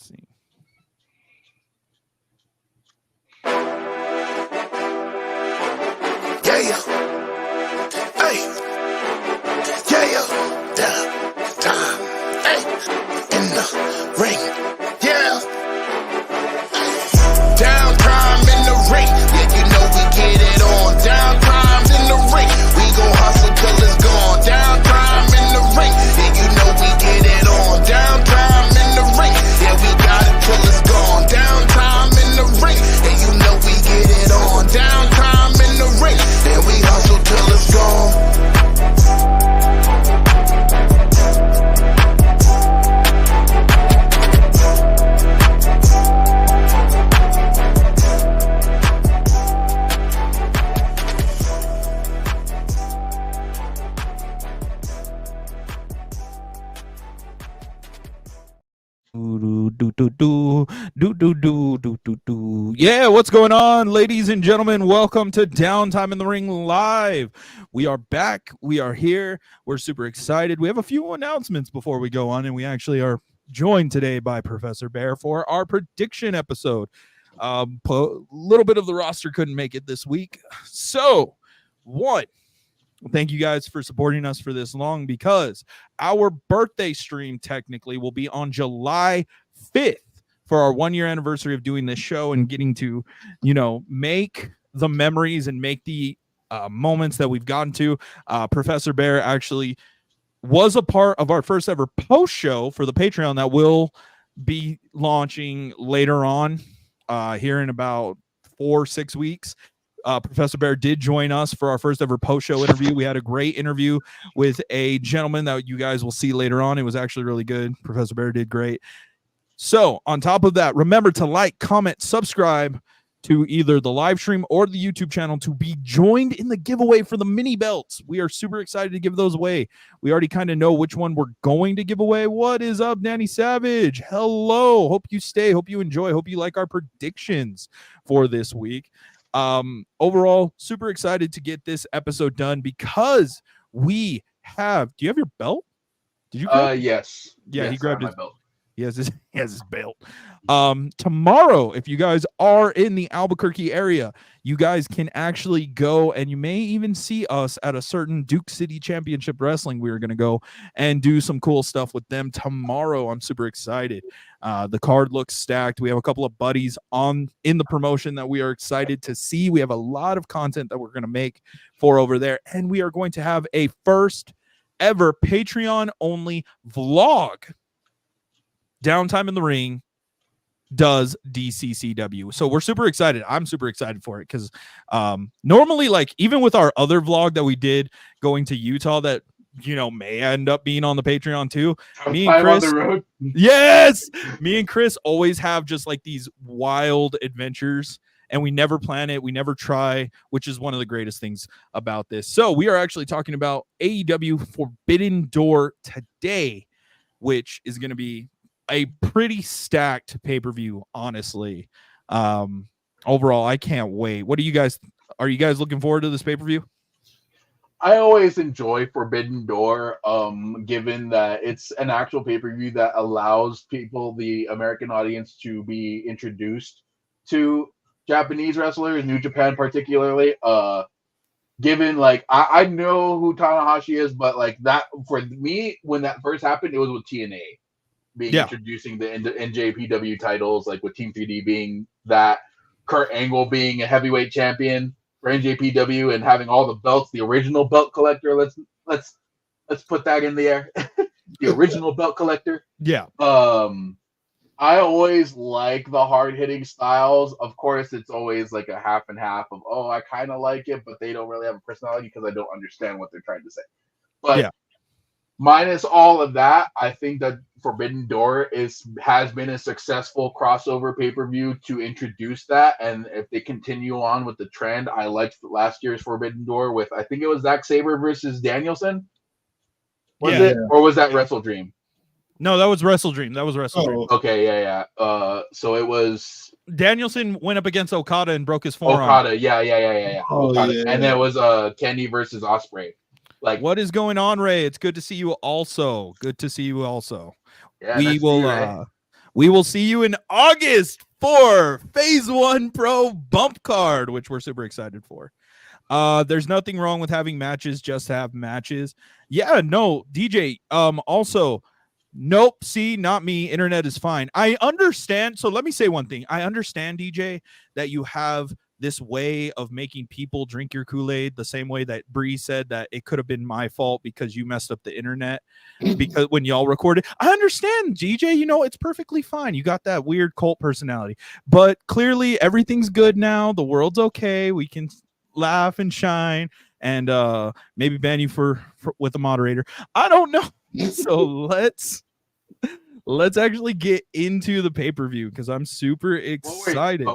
Let's see. Yeah. Hey. Yeah. Time. Hey. In the ring. Yeah. Downtime in the ring. Yeah, you know we get it on. Downtime in the ring. We gon' hustle till it's gone. Downtime in the ring. Yeah, you know we get it on. Downtime in the ring. Yeah, we got it till it's gone. Downtime in the ring. Yeah, you know we get it on. Downtime in the ring. Yeah, we hustle till it's gone. Yeah, what's going on, ladies and gentlemen? Welcome to Downtime in the Ring Live. We are back. We are here. We're super excited. We have a few announcements before we go on, and we actually are joined today by Professor Bear for our prediction episode. A little bit of the roster couldn't make it this week. So, thank you guys for supporting us for this long, because our birthday stream technically will be on July 5th for our 1-year anniversary of doing this show and getting to, make the memories and make the moments that we've gotten to. Professor Bear actually was a part of our first ever post show for the Patreon that will be launching later on here in about 4-6 weeks. Professor Bear did join us for our first ever post-show interview. We had a great interview with a gentleman that you guys will see later on. It was actually really good. Professor Bear did great. So on top of that, remember to like, comment, subscribe to either the live stream or the YouTube channel to be joined in the giveaway for the mini belts. We are super excited to give those away. We already kind of know which one we're going to give away. What is up, Danny Savage? Hello. Hope you stay. Hope you enjoy. Hope you like our predictions for this week. Overall, super excited to get this episode done because we have. Do you have your belt? Did you? Yes. Yeah, yes, he grabbed his belt. He has his belt. Tomorrow, if you guys are in the Albuquerque area, you guys can actually go, and you may even see us at a certain Duke City Championship Wrestling. We're going to go and do some cool stuff with them tomorrow. I'm super excited. The card looks stacked. We have a couple of buddies in the promotion that we are excited to see. We have a lot of content that we're going to make for over there, and we are going to have a first ever Patreon only vlog. Downtime in the Ring does DCCW. So we're super excited. I'm super excited for it because normally, like, even with our other vlog that we did going to Utah that, may end up being on the Patreon too. Me and Chris, on the road. Yes, me and Chris always have just like these wild adventures, and we never plan it. We never try, which is one of the greatest things about this. So we are actually talking about AEW Forbidden Door today, which is going to be a pretty stacked pay-per-view, honestly. Overall, I can't wait. Are you guys looking forward to this pay-per-view? I always enjoy Forbidden Door, given that it's an actual pay-per-view that allows people, the American audience, to be introduced to Japanese wrestlers, New Japan particularly. Given, like, I know who Tanahashi is, but like that, for me, when that first happened, it was with TNA. Introducing the NJPW titles, like with Team 3D being that, Kurt Angle being a heavyweight champion for NJPW and having all the belts, the original belt collector. Let's put that in the air. The original belt collector. Yeah. I always like the hard hitting styles. Of course, it's always like a half and half of, I kind of like it, but they don't really have a personality because I don't understand what they're trying to say. But yeah. Minus all of that, I think that Forbidden Door has been a successful crossover pay-per-view to introduce that. And if they continue on with the trend, I liked last year's Forbidden Door with, I think it was Zack Sabre versus Danielson. Was it? Or was that Wrestle Dream? No, that was Wrestle Dream. Dream. Okay, yeah. So it was... Danielson went up against Okada and broke his forearm. Okada, yeah. Okada. Yeah. And then it was Kenny versus Ospreay. Like, what is going on, Ray? It's good to see you also. Yeah, We will see you in August for Phase 1 Pro Bump Card, which we're super excited for. There's nothing wrong with having matches, just have matches. Yeah, no, DJ. Also, nope, see, not me. Internet is fine. I understand. So let me say one thing. I understand, DJ, that you have this way of making people drink your Kool-Aid the same way that Bree said that it could have been my fault because you messed up the internet because when y'all recorded. I understand, DJ, you know, it's perfectly fine. You got that weird cult personality. But clearly everything's good now. The world's okay. We can laugh and shine and maybe ban you for with a moderator. I don't know. So let's actually get into the pay-per-view because I'm super excited.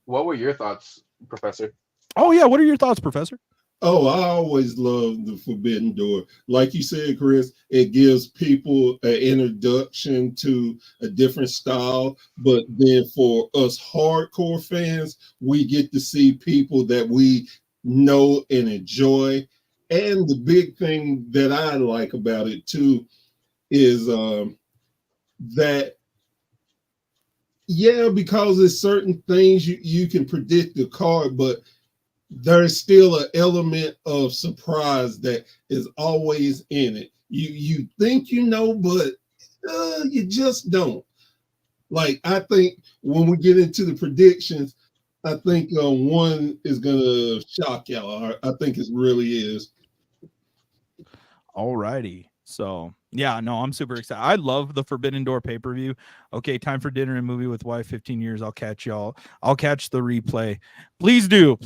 What were your thoughts, Professor? Oh yeah, what are your thoughts, Professor? Oh, I always love the Forbidden Door. Like you said, Chris, it gives people an introduction to a different style. But then for us hardcore fans, we get to see people that we know and enjoy. And the big thing that I like about it too is that, yeah, because there's certain things you can predict the card, but there's still an element of surprise that is always in it. You think you know, but you just don't. Like, I think when we get into the predictions, I think one is gonna shock y'all. I think it really is. Alrighty. So yeah, no, I'm super excited. I love the Forbidden Door pay-per-view. Okay, time for dinner and movie with wife, 15 years. I'll catch y'all. I'll catch the replay. Please do,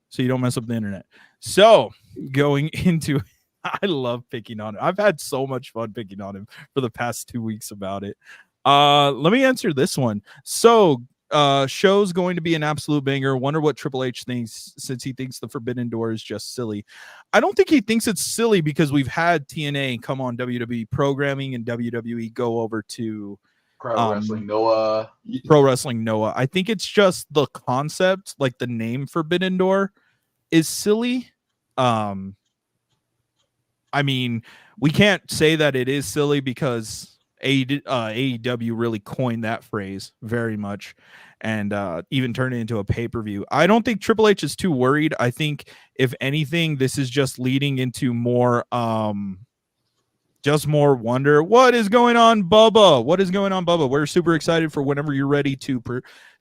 so you don't mess up the internet. So going into I love picking on him. I've had so much fun picking on him for the past 2 weeks about it. Let me answer this one. So show's going to be an absolute banger. Wonder what Triple H thinks, since he thinks the Forbidden Door is just silly. I don't think he thinks it's silly because we've had TNA come on WWE programming and WWE go over to Pro Wrestling Noah. Pro Wrestling Noah. I think it's just the concept, like the name Forbidden Door is silly. I mean, we can't say that it is silly because AEW really coined that phrase very much and even turned it into a pay-per-view. I don't think Triple H is too worried. I think if anything, this is just leading into more just more wonder. What is going on, Bubba? What is going on, Bubba? We're super excited for whenever you're ready to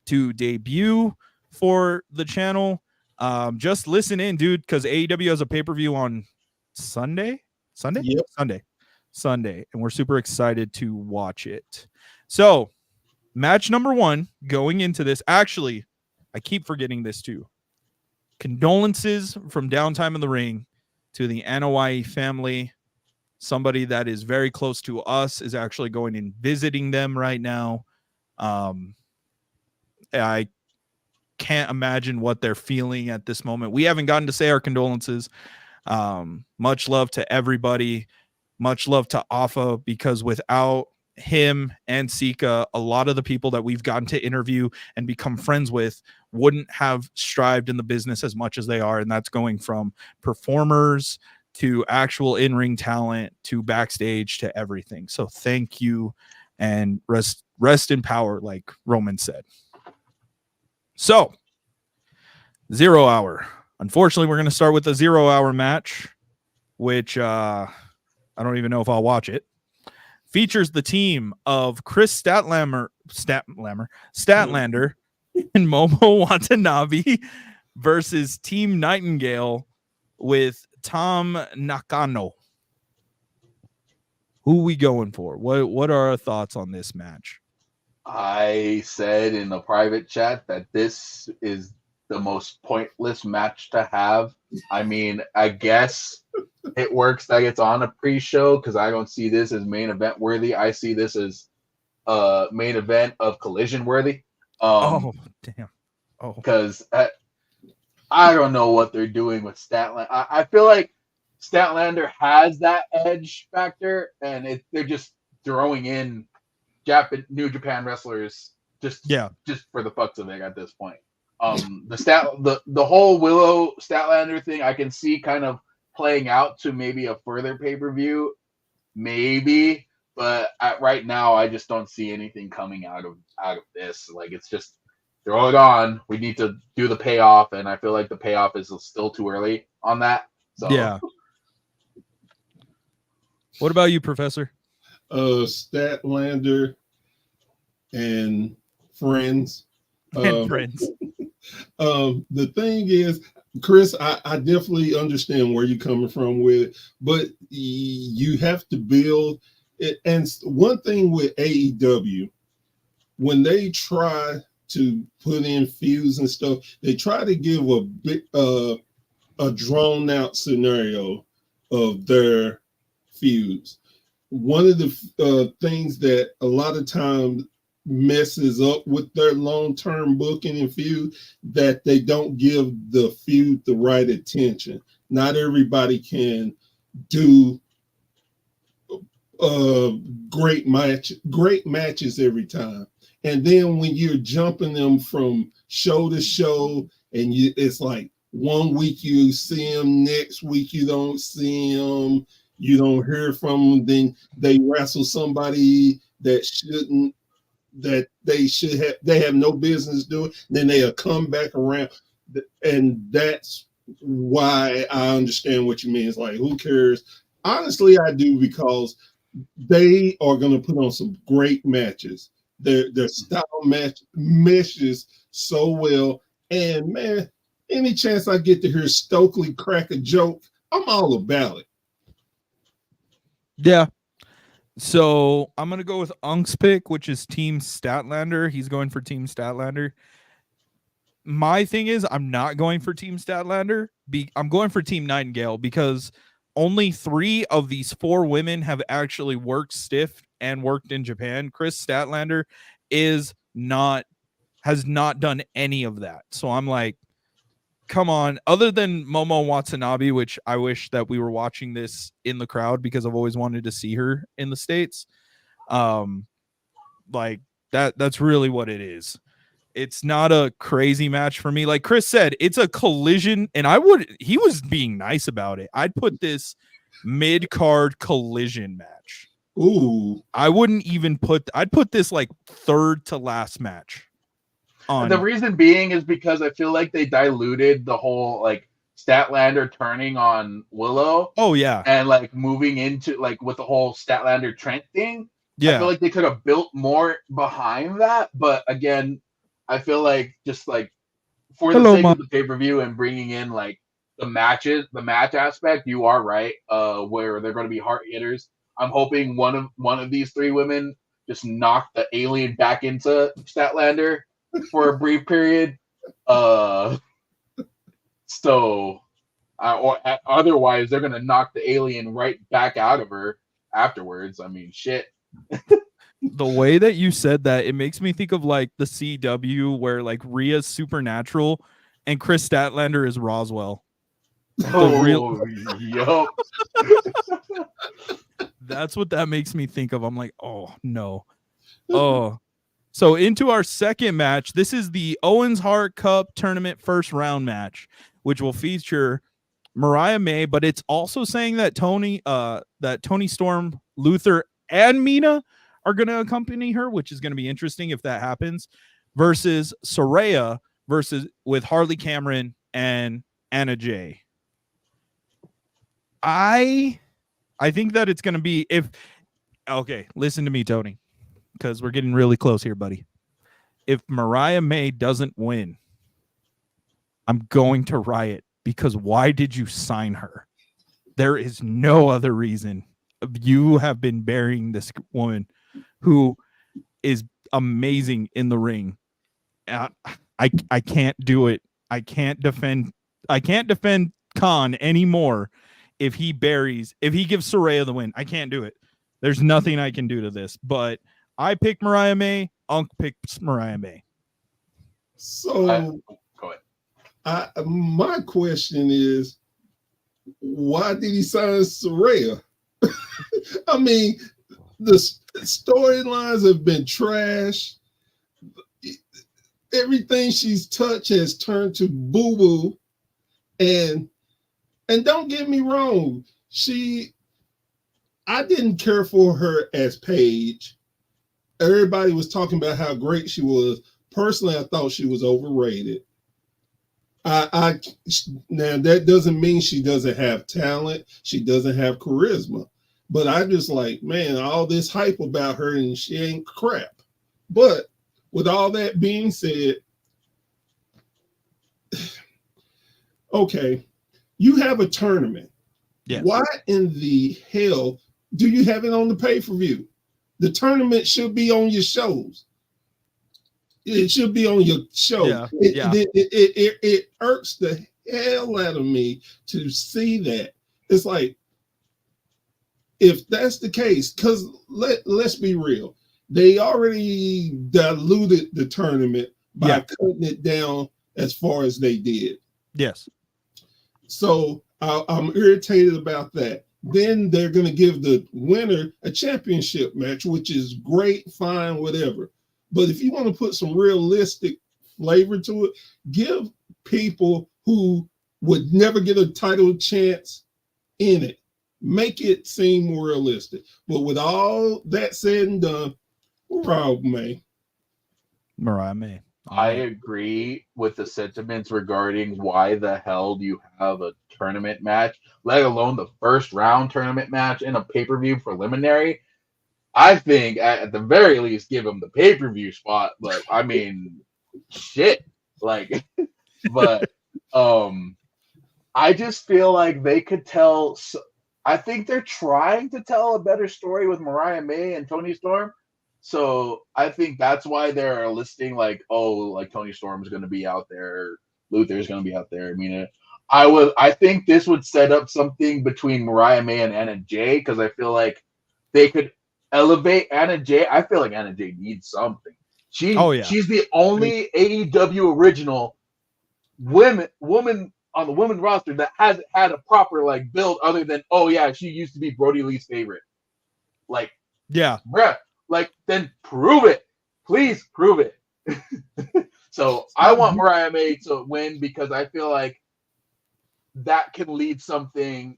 debut for the channel. Just listen in, dude, because AEW has a pay-per-view on Sunday. Yep. Sunday, and we're super excited to watch it. So match number 1 going into this. Actually, I keep forgetting this too. Condolences from Downtime in the Ring to the Anoa'i family. Somebody that is very close to us is actually going and visiting them right now. I can't imagine what they're feeling at this moment. We haven't gotten to say our condolences. Much love to everybody. Much love to Afa, because without him and Sika, a lot of the people that we've gotten to interview and become friends with wouldn't have strived in the business as much as they are. And that's going from performers to actual in-ring talent to backstage to everything. So thank you and rest in power, like Roman said. So 0 Hour. Unfortunately, we're going to start with the 0 Hour match, which I don't even know if I'll watch it. Features the team of Chris Statlander and Momo Watanabe versus Team Nightingale with Tom Nakano. Who we going for? What are our thoughts on this match? I said in the private chat that this is the most pointless match to have. I mean, I guess it works that it's on a pre-show because I don't see this as main event worthy. I see this as main event of Collision worthy. Oh, damn. Oh, because I don't know what they're doing with Statlander. I feel like Statlander has that edge factor, and they're just throwing in New Japan wrestlers just for the fucks of it at this point. The whole Willow Statlander thing I can see kind of playing out to maybe a further pay-per-view, maybe, But right now, I just don't see anything coming out of this. Like, it's just throw it on. We need to do the payoff, and I feel like the payoff is still too early on that. So Yeah. What about you, Professor? Statlander and friends. And friends. The thing is, Chris, I definitely understand where you're coming from with it, but you have to build it. And one thing with AEW, when they try to put in feuds and stuff, they try to give a drawn out scenario of their feuds. One of the things that a lot of times messes up with their long-term booking and feud, that they don't give the feud the right attention. Not everybody can do great matches every time. And then when you're jumping them from show to show, and it's like 1 week you see them, next week you don't see them, you don't hear from them, then they wrestle somebody that they have no business doing, then they'll come back around. And that's why I understand what you mean. It's like, who cares? Honestly, I do, because they are going to put on some great matches. Their style meshes so well. And man, any chance I get to hear Stokely crack a joke, I'm all about it. Yeah. So I'm going to go with Unk's pick, which is Team Statlander. He's going for Team Statlander. My thing is, I'm not going for Team Statlander. I'm going for Team Nightingale, because only 3 of these 4 women have actually worked stiff and worked in Japan. Chris Statlander has not done any of that. So I'm like, come on. Other than Momo Watanabe, which I wish that we were watching this in the crowd, because I've always wanted to see her in the States. Like that's really what it is. It's not a crazy match for me. Like Chris said, it's a collision, and he was being nice about it. I'd put this mid-card collision match. Ooh. I'd put this like third to last match. The reason being is because I feel like they diluted the whole like Statlander turning on Willow. Oh yeah. And like moving into like with the whole Statlander Trent thing. Yeah. I feel like they could have built more behind that, but again, I feel like just like for the sake of the pay-per-view and bringing in like the match aspect, you are right. Where they're going to be hard hitters. I'm hoping one of these 3 women just knock the alien back into Statlander for a brief period. Or otherwise they're going to knock the alien right back out of her afterwards. I mean, shit. The way that you said that, it makes me think of like the CW, where like Rhea's Supernatural and Chris Statlander is Roswell. Yup. That's what that makes me think of. I'm like, oh no. Oh. So into our second match, this is the Owens Hart Cup Tournament first round match, which will feature Mariah May, but it's also saying that Tony Storm, Luther, and Mina are going to accompany her, which is going to be interesting if that happens, versus Saraya with Harley Cameron and Anna Jay. I think that it's going to be okay, listen to me, Tony, because we're getting really close here, buddy. If Mariah May doesn't win, I'm going to riot, because why did you sign her? There is no other reason. You have been burying this woman who is amazing in the ring. I can't do it. I can't defend Khan anymore if he gives Saraya the win. I can't do it. There's nothing I can do to this. But I picked Mariah May. Unk picks Mariah May. So go ahead. My question is, why did he sign Saraya? I mean, the storylines have been trash. Everything she's touched has turned to boo-boo. And don't get me wrong, I didn't care for her as Paige. Everybody was talking about how great she was. Personally, I thought she was overrated. I now that doesn't mean she doesn't have talent. She doesn't have charisma. But I just like, man, all this hype about her and she ain't crap. But with all that being said, okay, you have a tournament. Yes. Why in the hell do you have it on the pay-per-view? The tournament should be on your shows. It should be on your show. It irks the hell out of me to see that. It's like, if that's the case, because let's be real, they already diluted the tournament by cutting it down as far as they did. Yes. So I'm irritated about that. Then they're going to give the winner a championship match, which is great, fine, whatever. But if you want to put some realistic flavor to it, give people who would never get a title chance in it. Make it seem more realistic. But with all that said and done, Mariah May. I agree with the sentiments regarding why the hell do you have a tournament match, let alone the first round tournament match in a pay-per-view preliminary. I think at the very least give them the pay-per-view spot, but I mean, shit. Like, but I just feel like they could tell. I think they're trying to tell a better story with Mariah May and Toni Storm. So I think that's why they're listing like, oh, like Toni Storm's going to be out there, Luther's going to be out there. I mean, I think this would set up something between Mariah May and Anna Jay, because I feel like they could elevate Anna Jay. I feel like Anna Jay needs something. She's the only AEW original woman on the women's roster that hasn't had a proper like build other than, oh yeah, she used to be Brody Lee's favorite. Like, yeah, bruh, like then prove it. Please prove it. So I want Mariah May to win because I feel like that can lead something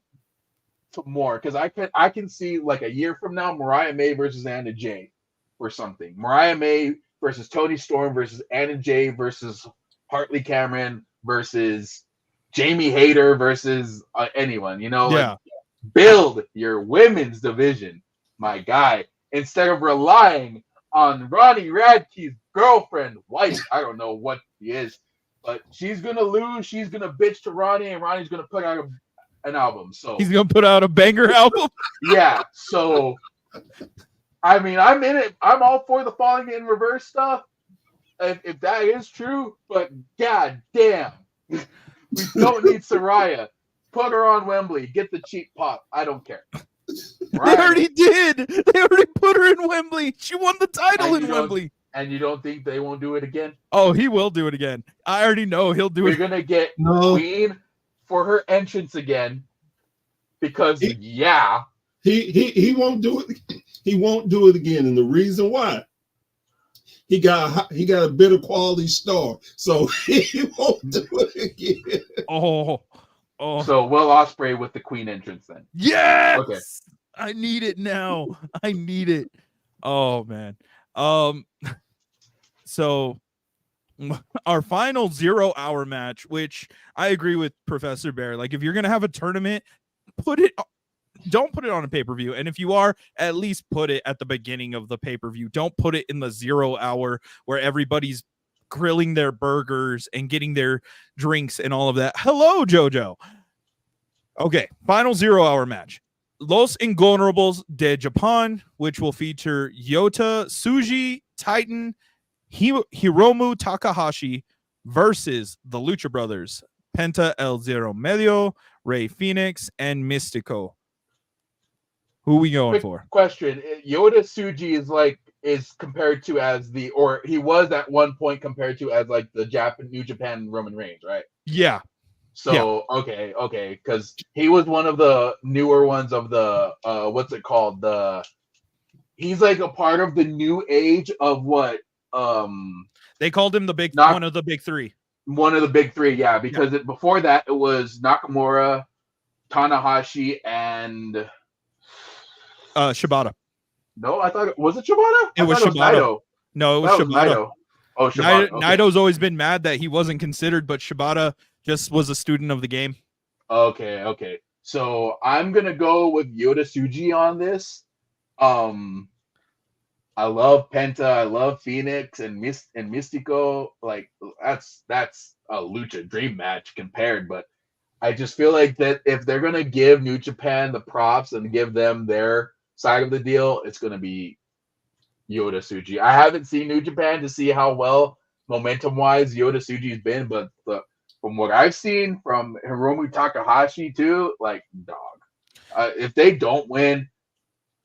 to more. Because I can see like a year from now, Mariah May versus Anna Jay or something. Mariah May versus Toni Storm versus Anna Jay versus Hartley Cameron versus Jamie Hayter versus anyone, you know, like build your women's division, my guy, instead of relying on Ronnie Radke's girlfriend, wife. I don't know what she is, but she's going to lose. She's going to bitch to Ronnie, and Ronnie's going to put out an album. So he's going to put out a banger album. Yeah. So, I mean, I'm in it. I'm all for the falling in reverse stuff. If that is true, but god damn. We don't need Saraya. Put her on Wembley. Get the cheap pop. I don't care. They already did. They already put her in Wembley. She won the title in Wembley. And you don't think they won't do it again? Oh, he will do it again. I already know he'll do it. We're going to get Queen for her entrance again. Because, he won't do it. He won't do it again. And the reason why, he got a better quality star, so he won't do it again. Oh. So Will Ospreay with the Queen entrance then. Yes. Okay. I need it now. I need it. Oh man. So our final 0 hour match, which I agree with Professor Bear. Like, if you're gonna have a tournament, don't put it on a pay-per-view. And if you are, at least put it at the beginning of the pay-per-view. Don't put it in the 0 hour where everybody's grilling their burgers and getting their drinks and all of that. Hello, JoJo. Okay, final 0 hour match. Los Ingobernables de Japan, which will feature Yota Tsuji, Titan, Hiromu Takahashi versus the Lucha Brothers, Penta El Zero Medio, Rey Fenix, and Mystico. Who we going for? Question: Yota Tsuji is compared to as he was at one point compared to as like the New Japan Roman Reigns, right? Yeah. So okay, because he was one of the newer ones of the what's it called? He's like a part of the new age of what they called him one of the big three. One of the big three, yeah, because before that it was Nakamura, Tanahashi, and Shibata. No, I thought was it Shibata? It was I thought Shibata. Naito. No, it was That was Shibata. Naito. Oh, Shibata. Okay. Naito's always been mad that he wasn't considered, but Shibata just was a student of the game. Okay. So I'm gonna go with Yoda Tsuji on this. I love Penta, I love Phoenix and Mystico. Like that's a lucha dream match compared, but I just feel like that if they're gonna give New Japan the props and give them their side of the deal, it's gonna be Yoda Tsuji. I haven't seen New Japan to see how well momentum wise Yoda Tsuji's been, but from what I've seen from Hiromu Takahashi too, like dog. If they don't win,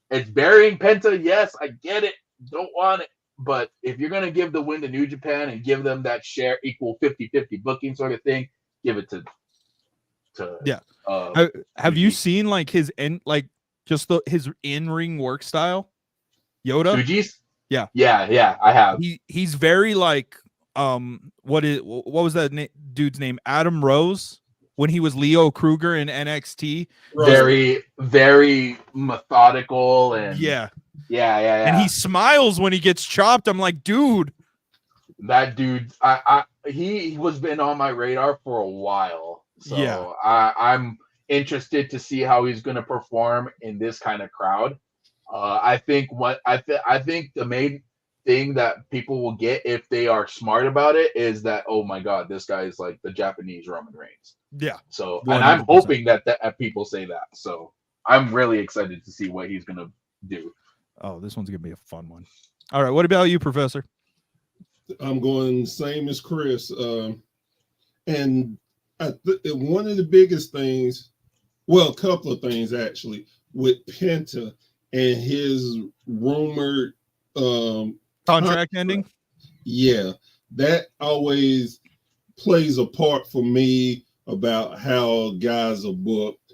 it's burying Penta. Yes, I get it. Don't want it. But if you're going to give the win to New Japan and give them that share equal 50-50 booking sort of thing, give it to yeah. Have you seen like his his in-ring work style? Yoda? Tsuji's? Yeah. Yeah, I have. He's very like what was that dude's name? Adam Rose when he was Leo Kruger in NXT. Very, very methodical and yeah. And he smiles when he gets chopped. I'm like, dude. That dude, he was been on my radar for a while. So yeah. I'm interested to see how he's gonna perform in this kind of crowd. I think the main thing that people will get if they are smart about it is that, oh my god, this guy is like the Japanese Roman Reigns. Yeah. So 100%. And I'm hoping that people say that. So I'm really excited to see what he's gonna do. Oh, this one's gonna be a fun one. All right, what about you, Professor? I'm going same as Chris. And one of the biggest things, well, a couple of things actually, with Penta and his rumored contract ending. Yeah, that always plays a part for me about how guys are booked.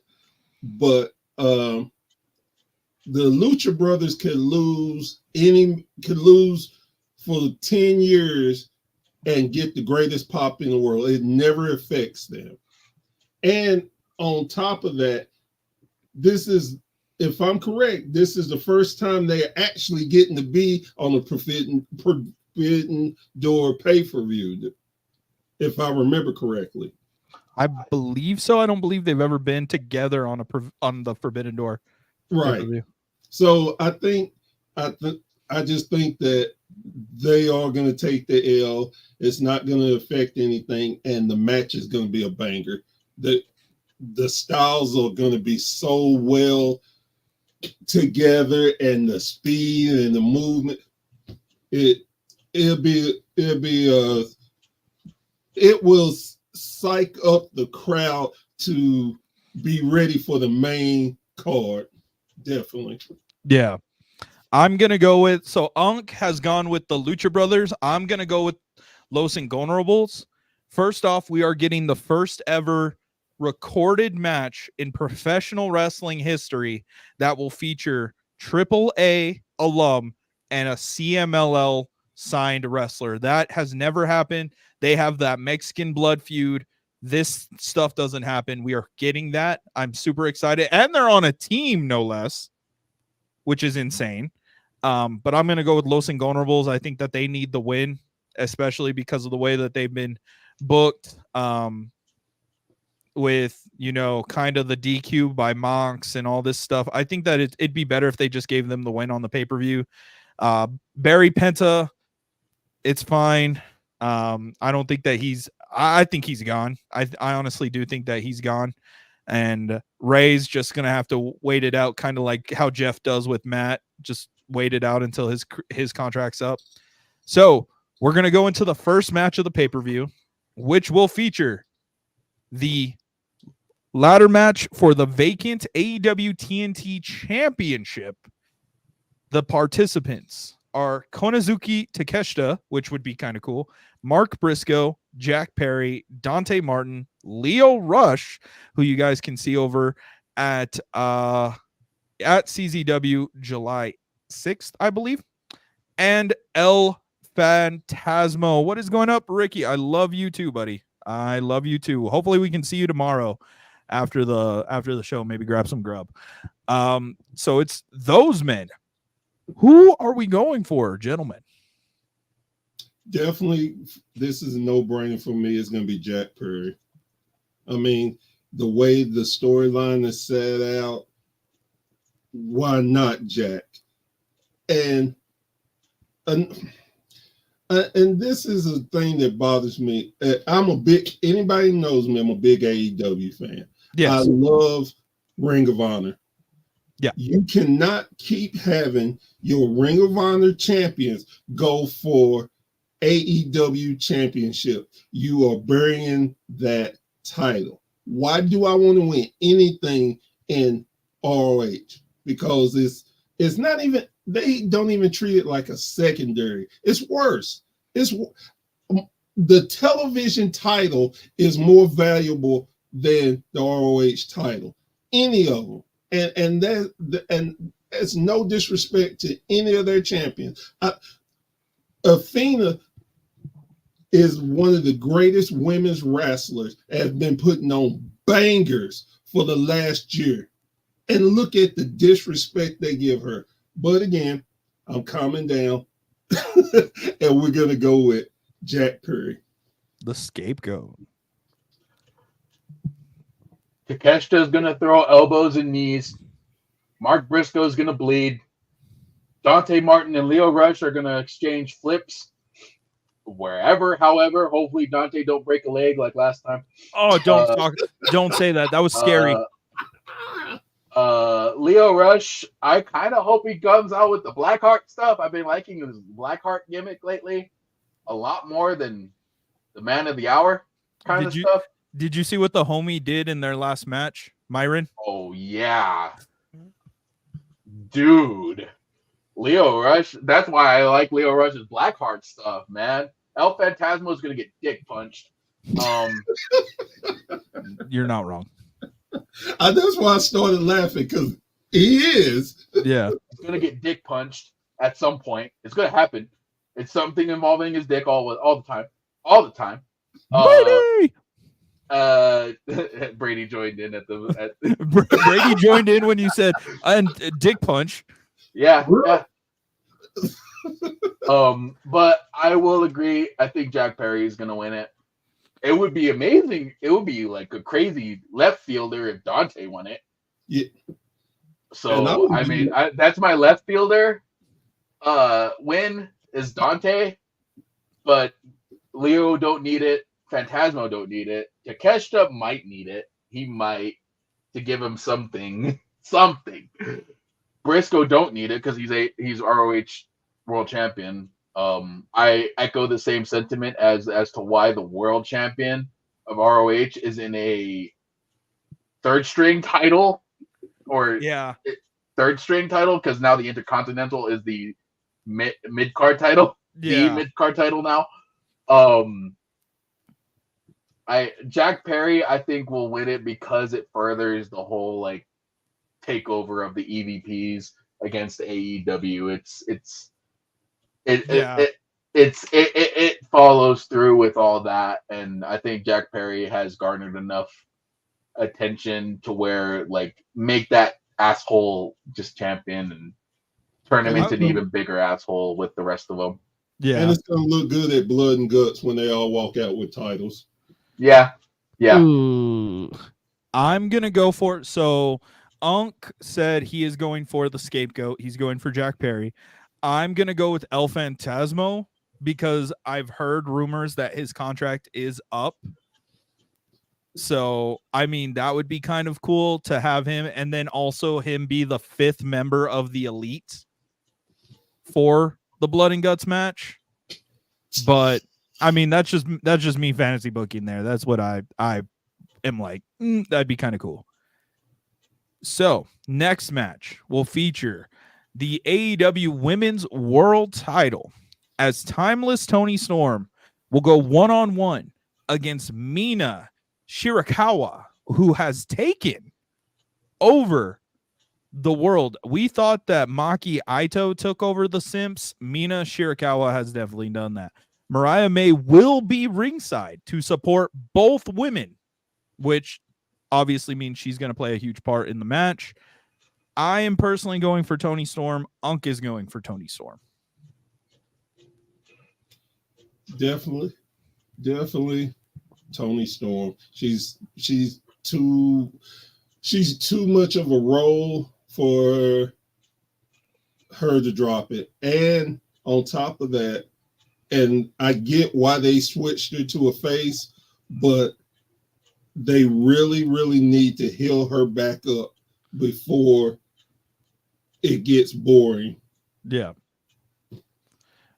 But the Lucha Brothers could lose for 10 years and get the greatest pop in the world. It never affects them. And on top of that, this is, if I'm correct, this is the first time they're actually getting to be on a Forbidden Door pay-per-view, if I remember correctly. I believe so. I don't believe they've ever been together on the Forbidden Door. Right. Pay-per-view. So I just think that they are going to take the L. It's not going to affect anything, and the match is going to be a banger. The styles are going to be so well together, and the speed and the movement. It will psych up the crowd to be ready for the main card. Definitely. Yeah. I'm going to go with, so Unk has gone with the Lucha Brothers. I'm going to go with Los Ingobernables. First off, we are getting the first ever recorded match in professional wrestling history that will feature AAA alum and a CMLL signed wrestler. That has never happened. They have that Mexican blood feud. This stuff doesn't happen. We are getting that. I'm super excited. And they're on a team, no less, which is insane. But I'm going to go with Los Ingobernables. I think that they need the win, especially because of the way that they've been booked with, kind of the DQ by Monks and all this stuff. I think that it'd be better if they just gave them the win on the pay-per-view. Barry Penta, it's fine. I don't think that I think he's gone. I honestly do think that he's gone. And Ray's just going to have to wait it out, kind of like how Jeff does with Matt. Just wait it out until his contract's up. So we're going to go into the first match of the pay-per-view, which will feature the ladder match for the vacant AEW TNT Championship. The participants are Konazuki Takeshita, which would be kind of cool, Mark Briscoe, Jack Perry, Dante Martin, Leo Rush, who you guys can see over at CZW July 6th, I believe, and El Phantasmo. What is going up, Ricky? I love you too, buddy. I love you too. Hopefully we can see you tomorrow after the show. Maybe grab some grub. So it's those men. Who are we going for, gentlemen? Definitely, this is a no-brainer for me. It's going to be Jack Perry. I mean, the way the storyline is set out, why not Jack? And this is a thing that bothers me. Anybody knows me, I'm a big AEW fan. Yes. I love Ring of Honor. Yeah. You cannot keep having your Ring of Honor champions go for AEW championship. You are burying that title. Why do I want to win anything in ROH? Because it's not even, they don't even treat it like a secondary. It's worse. The television title is more valuable than the ROH title. Any of them. And it's no disrespect to any of their champions. Athena is one of the greatest women's wrestlers, has been putting on bangers for the last year. And look at the disrespect they give her. But again, I'm calming down. And we're going to go with Jack Perry. The scapegoat. Takeshita's going to throw elbows and knees. Mark Briscoe's going to bleed. Dante Martin and Leo Rush are going to exchange flips wherever. However, hopefully Dante don't break a leg like last time. Oh, don't say that. That was scary. Leo Rush, I kind of hope he comes out with the Blackheart stuff. I've been liking his Blackheart gimmick lately a lot more than the Man of the Hour kind of stuff. Did you see what the homie did in their last match, Myron? Oh, yeah. Dude. Leo Rush, that's why I like Leo Rush's Blackheart stuff, man. El Phantasmo is going to get dick punched. You're not wrong. That's why I started laughing, because he is. Yeah. He's going to get dick punched at some point. It's going to happen. It's something involving his dick all the time. All the time. Brady joined in at Brady joined in when you said and dick punch. Yeah. But I will agree. I think Jack Perry is gonna win it. It would be amazing. It would be like a crazy left fielder if Dante won it. Yeah. So that's my left fielder. Win is Dante, but Leo don't need it. Phantasmo don't need it. Takeshita might need it. He might, to give him something. Briscoe don't need it because he's ROH world champion. I echo the same sentiment as to why the world champion of ROH is in a third string title third string title, because now the Intercontinental is the mid card title. Yeah. The mid card title now. Jack Perry, I think, will win it because it furthers the whole like takeover of the EVPs against AEW. It follows through with all that, and I think Jack Perry has garnered enough attention to where like make that asshole just champion and turn him into an even bigger asshole with the rest of them. Yeah, and it's gonna look good at Blood and Guts when they all walk out with titles. Yeah. Ooh. I'm gonna go for it. So Unk said he is going for the scapegoat. He's going for Jack Perry. I'm gonna go with El Phantasmo because I've heard rumors that his contract is up. So I mean that would be kind of cool to have him, and then also him be the 5th member of the Elite for the Blood and Guts match. But I mean, that's just me fantasy booking there. That's what I am like. That'd be kind of cool. So next match will feature the AEW Women's World Title, as Timeless Toni Storm will go one-on-one against Mina Shirakawa, who has taken over the world. We thought that Maki Ito took over the Simps. Mina Shirakawa has definitely done that. Mariah May will be ringside to support both women, which obviously means she's going to play a huge part in the match. I am personally going for Toni Storm. Unk is going for Toni Storm. Definitely Toni Storm. She's too much of a role for her to drop it. And on top of that, and I get why they switched her to a face, but they really, really need to heal her back up before it gets boring. Yeah.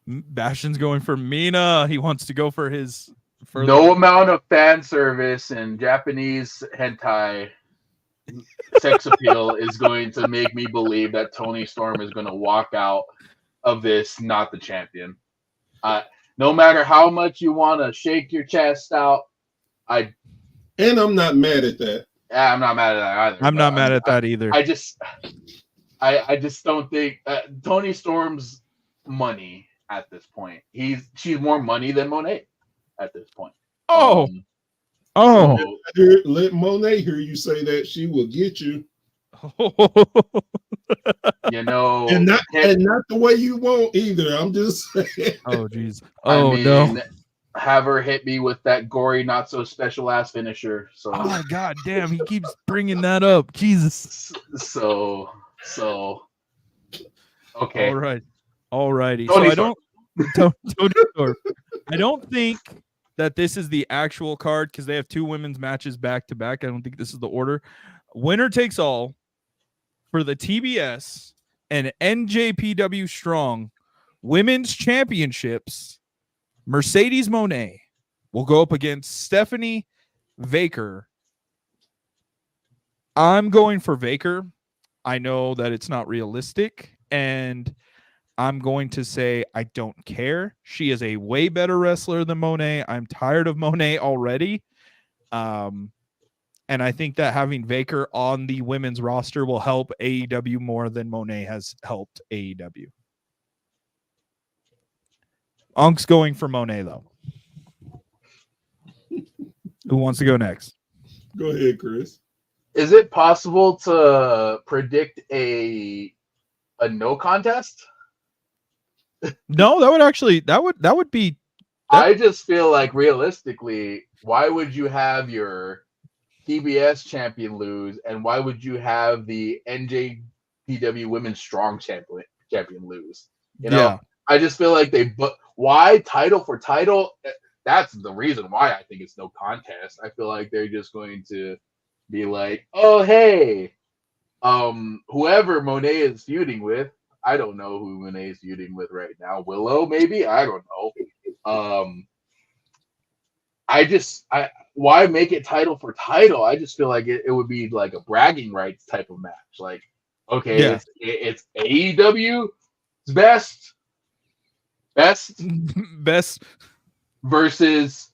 Bastion's going for Mina. He wants to go for his. No amount of fan service and Japanese hentai sex appeal is going to make me believe that Toni Storm is going to walk out of this not the champion. No matter how much you want to shake your chest out, I'm not mad at that. Yeah, I'm not mad at that either. I'm not mad at that either. I just don't think Toni Storm's money at this point. She's more money than Monet at this point. So, let Monet hear you say that, she will get you. You know, and not the way you want either. I'm just saying. Oh jeez. No. Have her hit me with that gory, not so special ass finisher. So. Oh god damn, he keeps bringing that up. Jesus. So. Okay. All righty. Toni Storm. I don't think that this is the actual card because they have two women's matches back to back. I don't think this is the order. Winner takes all for the TBS and NJPW Strong Women's Championships. Mercedes Monet will go up against Stephanie Vaker. I'm going for Vaker. I know that it's not realistic, and I'm going to say I don't care. She is a way better wrestler than Monet. I'm tired of Monet already. And I think that having Vaker on the women's roster will help AEW more than Monet has helped AEW. Unk's going for Monet, though. Who wants to go next? Go ahead, Chris. Is it possible to predict a no contest? No, that would be. I just feel like realistically, why would you have your TBS champion lose, and why would you have the NJPW Women's Strong champion lose? You know, Yeah. I just feel like why title for title? That's the reason why I think it's no contest. I feel like they're just going to be like, oh hey, whoever Monet is feuding with. I don't know who Monet is feuding with right now. Willow, maybe? I don't know. Why make it title for title? I just feel like it would be like a bragging rights type of match. Like, okay, Yeah. it's AEW's best versus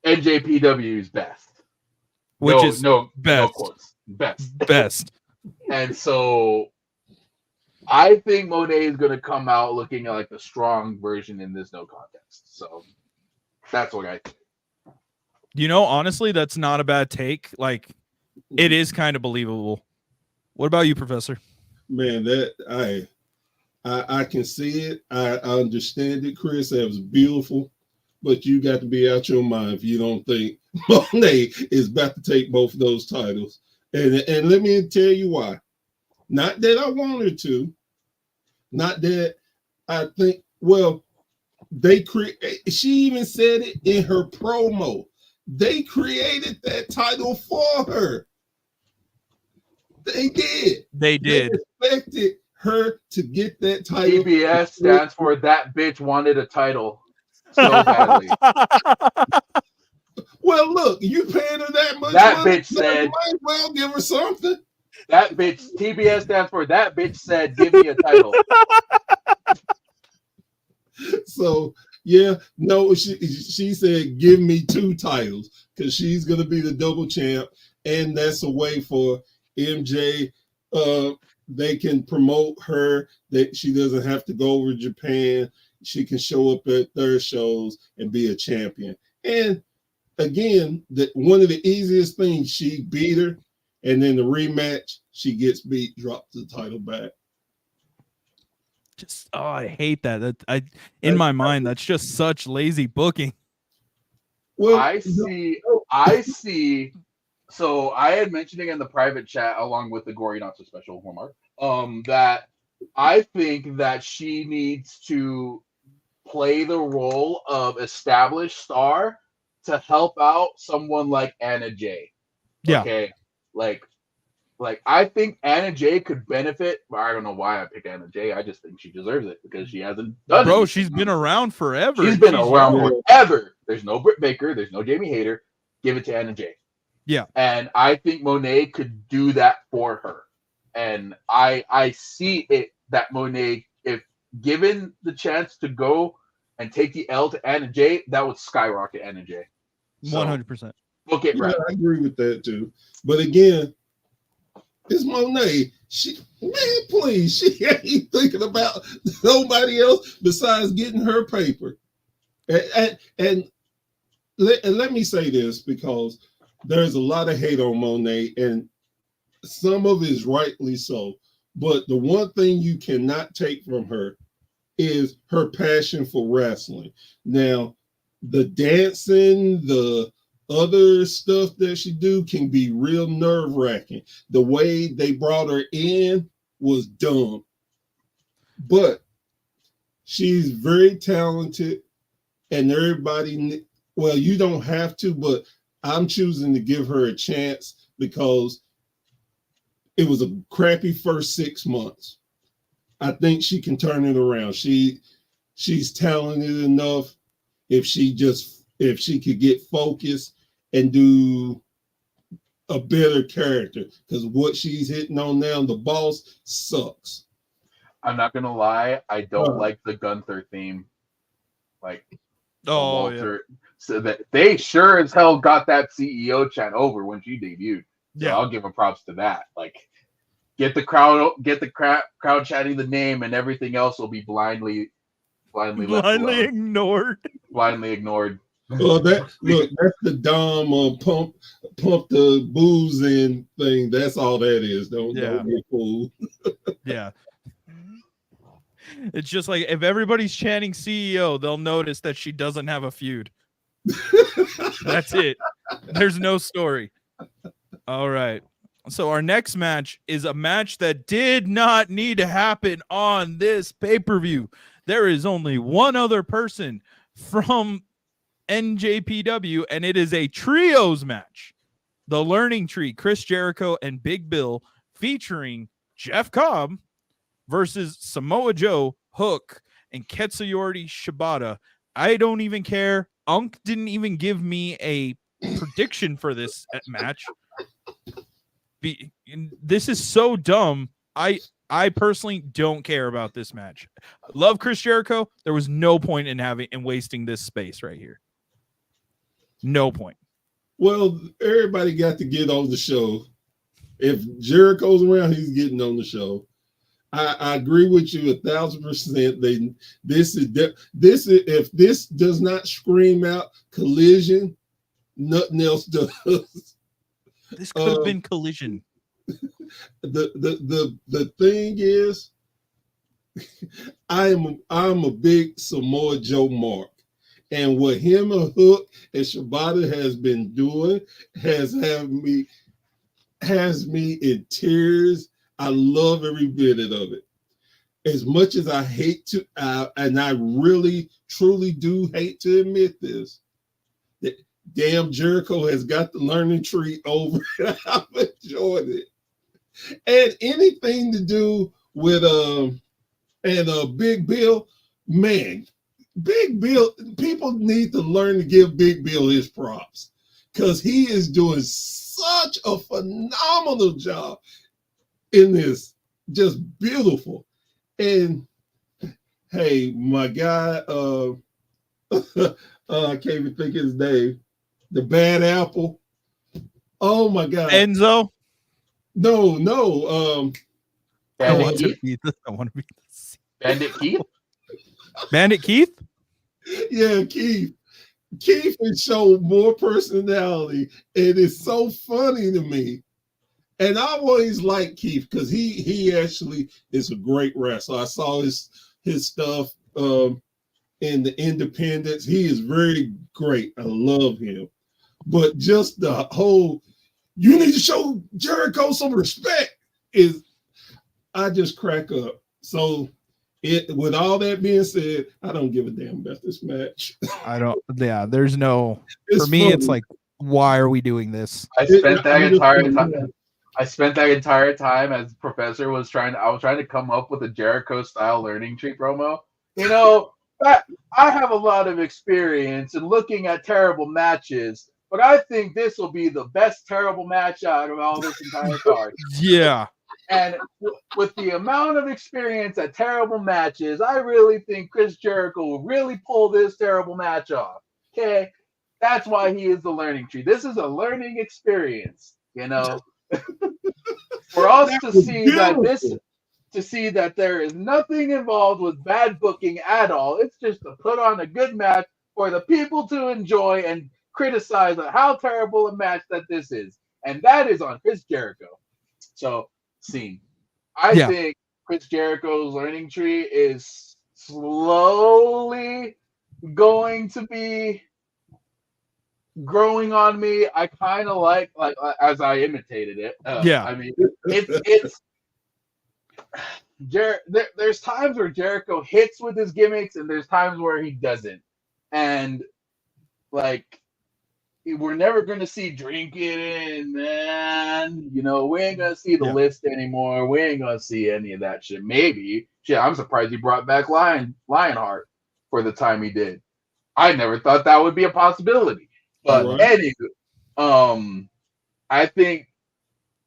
NJPW's best. Which is no best. quotes. Best. Best. And so I think Monet is going to come out looking like the strong version in this no contest. So that's what I think. You know, honestly, that's not a bad take. Like, it is kind of believable. What about you, Professor? Man, that I can see it. I understand it, Chris. That was beautiful. But you got to be out your mind if you don't think Monet is about to take both of those titles. And let me tell you why. Not that I want her to. Not that I think, well, she even said it in her promo. They created that title for her. They did. They did. They expected her to get that title. TBS stands for that bitch wanted a title so badly. Well, look, you paying her that much That money, bitch said, you might as well give her something. That bitch, TBS stands for that bitch said, give me a title. So, yeah, no, she said, give me 2 titles because she's going to be the double champ. And that's a way for MJ. They can promote her that she doesn't have to go over to Japan. She can show up at their shows and be a champion. And again, one of the easiest things, she beat her, and then the rematch, she gets beat, drops the title back. Just I hate that. In my mind, that's just such lazy booking. Well, I see. So I had mentioned it in the private chat along with the Gory Not So Special Hallmark, that I think that she needs to play the role of established star to help out someone like Anna Jay. Yeah. Okay. Like I think Anna Jay could benefit. I don't know why I picked Anna Jay. I just think she deserves it because she hasn't done Bro, anything. she's been around forever. She's been around forever. There's no Britt Baker. There's no Jamie Hayter. Give it to Anna Jay. Yeah. And I think Monet could do that for her. And I see it that Monet, if given the chance to go and take the L to Anna Jay, that would skyrocket Anna Jay. 100%. Book it right. I agree with that too. But again, it's Monet. Please, she ain't thinking about nobody else besides getting her paper. And let me say this, because there's a lot of hate on Monet, and some of it is rightly so. But the one thing you cannot take from her is her passion for wrestling. Now, the dancing, the other stuff that she do can be real nerve-wracking. The way they brought her in was dumb. But she's very talented, and everybody, well, you don't have to, but I'm choosing to give her a chance because it was a crappy first 6 months. I think she can turn it around. She's talented enough if she could get focused and do a better character, because what she's hitting on now, the boss, sucks. I'm not gonna lie, I don't like the Gunther theme. Like, Walter, yeah. So that they sure as hell got that CEO chant over when she debuted. So yeah, I'll give them props to that. Like, get the crowd chanting the name, and everything else will be blindly ignored. Blindly ignored. Well, that's the Dom pump the booze in thing. That's all that is. Don't be fooled. Yeah. It's just like, if everybody's chanting CEO, they'll notice that she doesn't have a feud. That's it. There's no story. All right. So our next match is a match that did not need to happen on this pay-per-view. There is only one other person from NJPW, and it is a trios match. The Learning Tree, Chris Jericho and Big Bill, featuring Jeff Cobb versus Samoa Joe, Hook, and Katsuyori Shibata. I don't even care. Unk didn't even give me a prediction for this match. This is so dumb. I personally don't care about this match. Love Chris Jericho. There was no point in wasting this space right here. No point. Well, everybody got to get on the show. If Jericho's around, he's getting on the show. I agree with you 1,000%. If this does not scream out Collision, nothing else does. This could have been Collision. The thing is, I'm a big Samoa Joe mark, and what him and Hook and Shibata has been doing has me in tears. I love every bit of it. As much as I hate to, and I really, truly do hate to admit this, that damn Jericho has got the Learning Tree over. I've enjoyed it. And anything to do with Big Bill, man, Big Bill, people need to learn to give Big Bill his props, because he is doing such a phenomenal job in this. Just beautiful. And hey, my guy, I can't even think his name. The Bad Apple. Oh my God. Enzo? No. Bandit Keith? I want to be Bandit Keith? Bandit Keith? Yeah, Keith. Keith has showed more personality, and it's so funny to me. And I always like Keith because he actually is a great wrestler. I saw his stuff in the independents. He is very great. I love him. But just the whole, you need to show Jericho some respect is, I just crack up. So with all that being said, I don't give a damn about this match. I don't. Yeah, there's no. It's For me, funny. it's like, why are we doing this? I spent that entire time as professor was I was trying to come up with a Jericho style learning tree promo. You know, I have a lot of experience in looking at terrible matches, but I think this will be the best terrible match out of all this entire card. Yeah. And with the amount of experience at terrible matches, I really think Chris Jericho will really pull this terrible match off. Okay? That's why he is the learning tree. This is a learning experience, you know. For us to see that there is nothing involved with bad booking at all. It's just to put on a good match for the people to enjoy and criticize how terrible a match that this is. And that is on Chris Jericho. So, scene. I think Chris Jericho's learning tree is slowly going to be growing on me. I kind of like as I imitated it. I mean, it's there's times where Jericho hits with his gimmicks, and there's times where he doesn't. And like, we're never gonna see drink it in, man. You know, we ain't gonna see the list anymore. We ain't gonna see any of that shit. Maybe shit. I'm surprised he brought back Lionheart for the time he did. I never thought that would be a possibility. But anywho, I think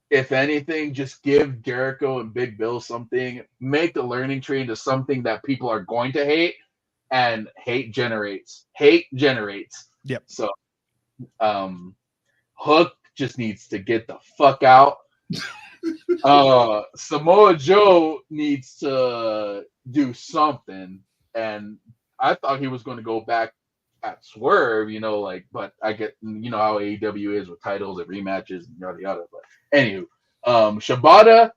if anything, just give Jericho and Big Bill something. Make the learning tree into something that people are going to hate, and hate generates. Yep. So, Hook just needs to get the fuck out. Samoa Joe needs to do something, and I thought he was going to go back at Swerve, you know, like, but I get, you know how AEW is with titles and rematches and yada yada. But anywho, Shibata,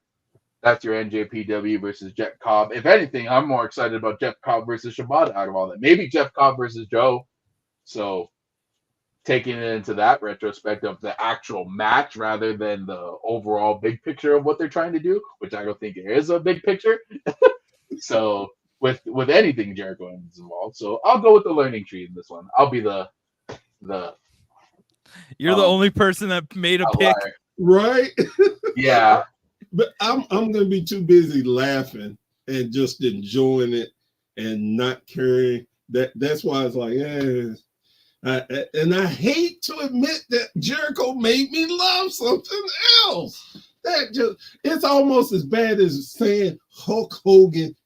that's your NJPW versus Jeff Cobb. If anything, I'm more excited about Jeff Cobb versus Shibata out of all that. Maybe Jeff Cobb versus Joe. So taking it into that retrospect of the actual match rather than the overall big picture of what they're trying to do, which I don't think there is a big picture. So with anything Jericho is involved. So I'll go with the learning tree in this one. I'll be the You're the only person that made a pick. Right? Yeah. But I'm gonna be too busy laughing and just enjoying it and not caring. That's why it's like, and I hate to admit that Jericho made me love something else. It's almost as bad as saying Hulk Hogan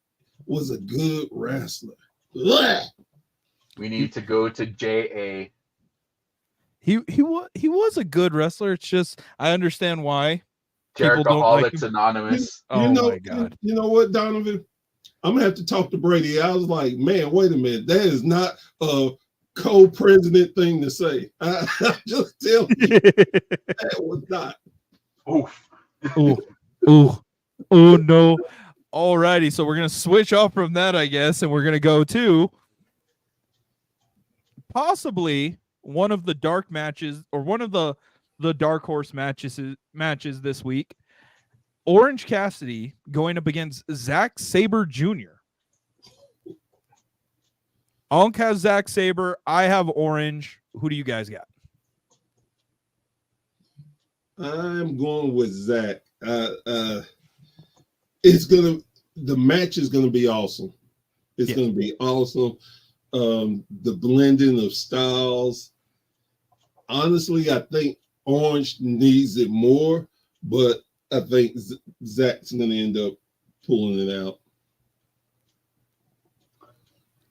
was a good wrestler. Ugh. We need to go to JA. He was a good wrestler. It's just I understand why people don't like him. Anonymous. My God. You know what, Donovan? I'm gonna have to talk to Brady. I was like, man, wait a minute. That is not a co-president thing to say. I just tell you that was not. Oof. Oh no. Alrighty, so we're gonna switch off from that, I guess, and we're gonna go to possibly one of the dark matches, or one of the dark horse matches this week. Orange Cassidy going up against Zack Sabre Jr. Onk has Zack Sabre. I have Orange. Who do you guys got? I'm going with Zack. The match is gonna be awesome. It's gonna be awesome. The blending of styles. Honestly, I think Orange needs it more, but I think Zack's gonna end up pulling it out.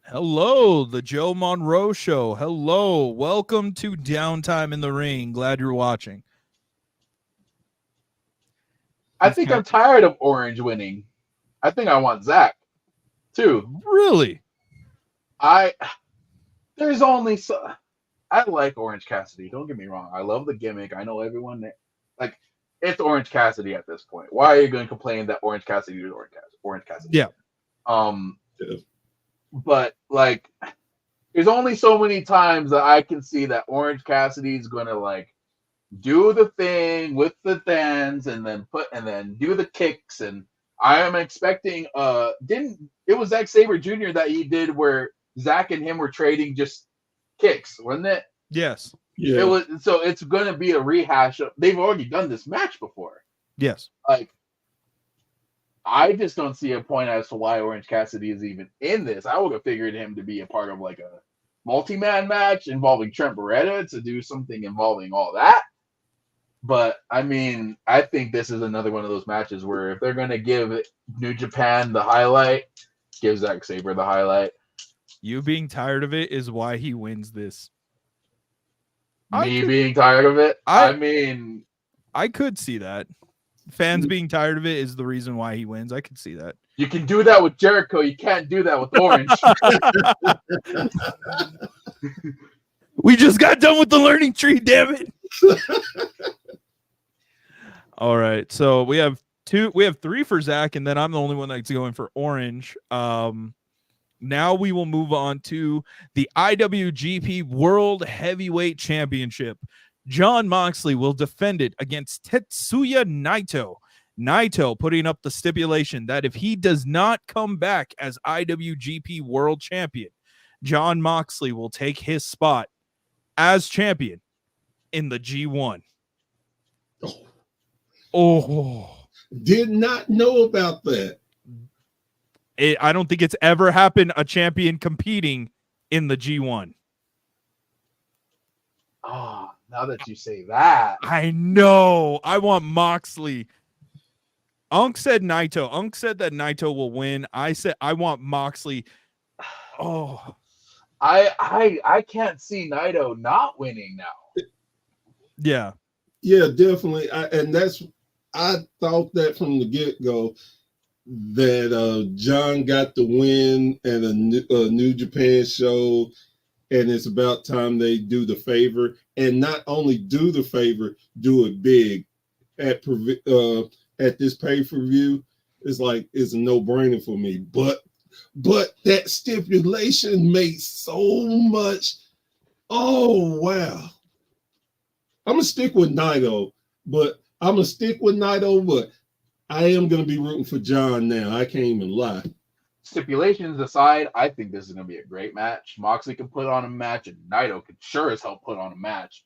Hello, the Joe Monroe Show. Hello, welcome to Downtime in the Ring. Glad you're watching. I think I'm tired of Orange winning. I think I want Zack too. Really? There's only so I like Orange Cassidy. Don't get me wrong. I love the gimmick. I know everyone like it's Orange Cassidy at this point. Why are you going to complain that Orange Cassidy is Orange Cassidy? Yeah. Yeah. But like, there's only so many times that I can see that Orange Cassidy is going to like do the thing with the fans and then do the kicks. And I am expecting it was Zack Sabre Jr. that he did where Zack and him were trading just kicks, wasn't it? Yes. Yeah. It was, so it's going to be a rehash of, they've already done this match before. Yes. Like, I just don't see a point as to why Orange Cassidy is even in this. I would have figured him to be a part of like a multi-man match involving Trent Beretta to do something involving all that. But I mean, I think this is another one of those matches where if they're going to give New Japan the highlight, give Zack Sabre the highlight. You being tired of it is why he wins this. Being tired of it? I mean, I could see that. Fans being tired of it is the reason why he wins. I could see that. You can do that with Jericho. You can't do that with Orange. We just got done with the learning tree, damn it. All right. So we have three for Zach, and then I'm the only one that's going for Orange. Now we will move on to the IWGP World Heavyweight Championship. Jon Moxley will defend it against Tetsuya Naito. Naito putting up the stipulation that if he does not come back as IWGP World Champion, Jon Moxley will take his spot as champion in the G1. Oh. Did not know about that. I don't think it's ever happened, a champion competing in the G1. Oh, now that you say that. I know. I want Moxley. Unk said Naito. Unk said that Naito will win. I said I want Moxley. Oh. I can't see Naito not winning now. Yeah. Yeah, definitely. I thought that from the get-go that John got the win and a New Japan show, and it's about time they do the favor, and not only do the favor, do it big at this pay-per-view. It's a no-brainer for me. But that stipulation makes so much. Oh wow! I'm gonna stick with Naito, but I am going to be rooting for John now. I can't even lie. Stipulations aside, I think this is going to be a great match. Moxley can put on a match, and Naito can sure as hell put on a match.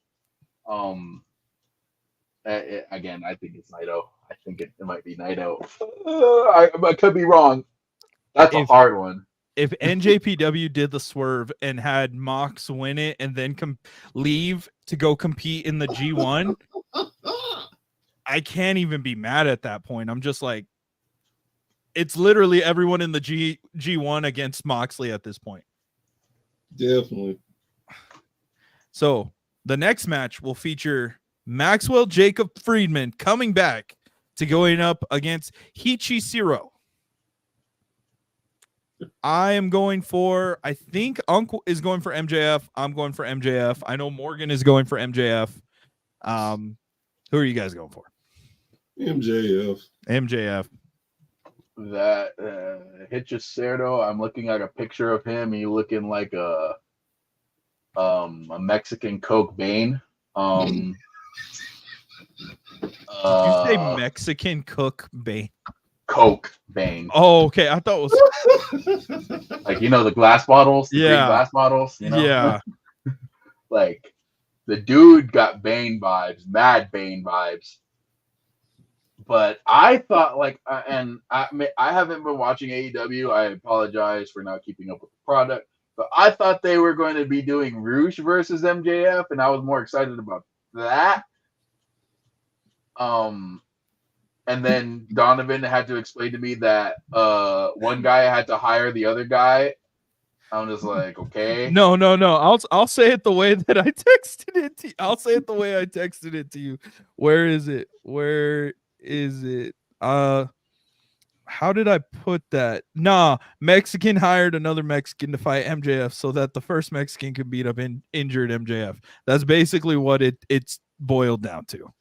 Again, I think it's Naito. I think it might be Naito. I could be wrong. That's a hard one. If NJPW did the swerve and had Mox win it and then leave to go compete in the G1, I can't even be mad at that point. I'm just like, it's literally everyone in the G1 against Moxley at this point. Definitely. So the next match will feature Maxwell Jacob Friedman coming back to going up against Hichishiro. I am going for, I think Uncle is going for MJF. I'm going for MJF. I know Morgan is going for MJF. Who are you guys going for? MJF. MJF. That Hichishiro, I'm looking at a picture of him. He looking like a Mexican Coke Bane. Did you say Mexican Cook Bane? Coke Bane. Oh, okay. I thought it was like, the glass bottles. The yeah. Glass bottles. Yeah. Like, the dude got Bane vibes, mad Bane vibes. But I thought, and I haven't been watching AEW. I apologize for not keeping up with the product. But I thought they were going to be doing Roosh versus MJF, and I was more excited about that. And then Donovan had to explain to me that one guy had to hire the other guy. I'm just like, okay. No. I'll say it the way that I texted it to you. I'll say it the way I texted it to you. Where is it? how did I put that? Nah, Mexican hired another Mexican to fight MJF so that the first Mexican could beat up injured MJF. That's basically what it's boiled down to.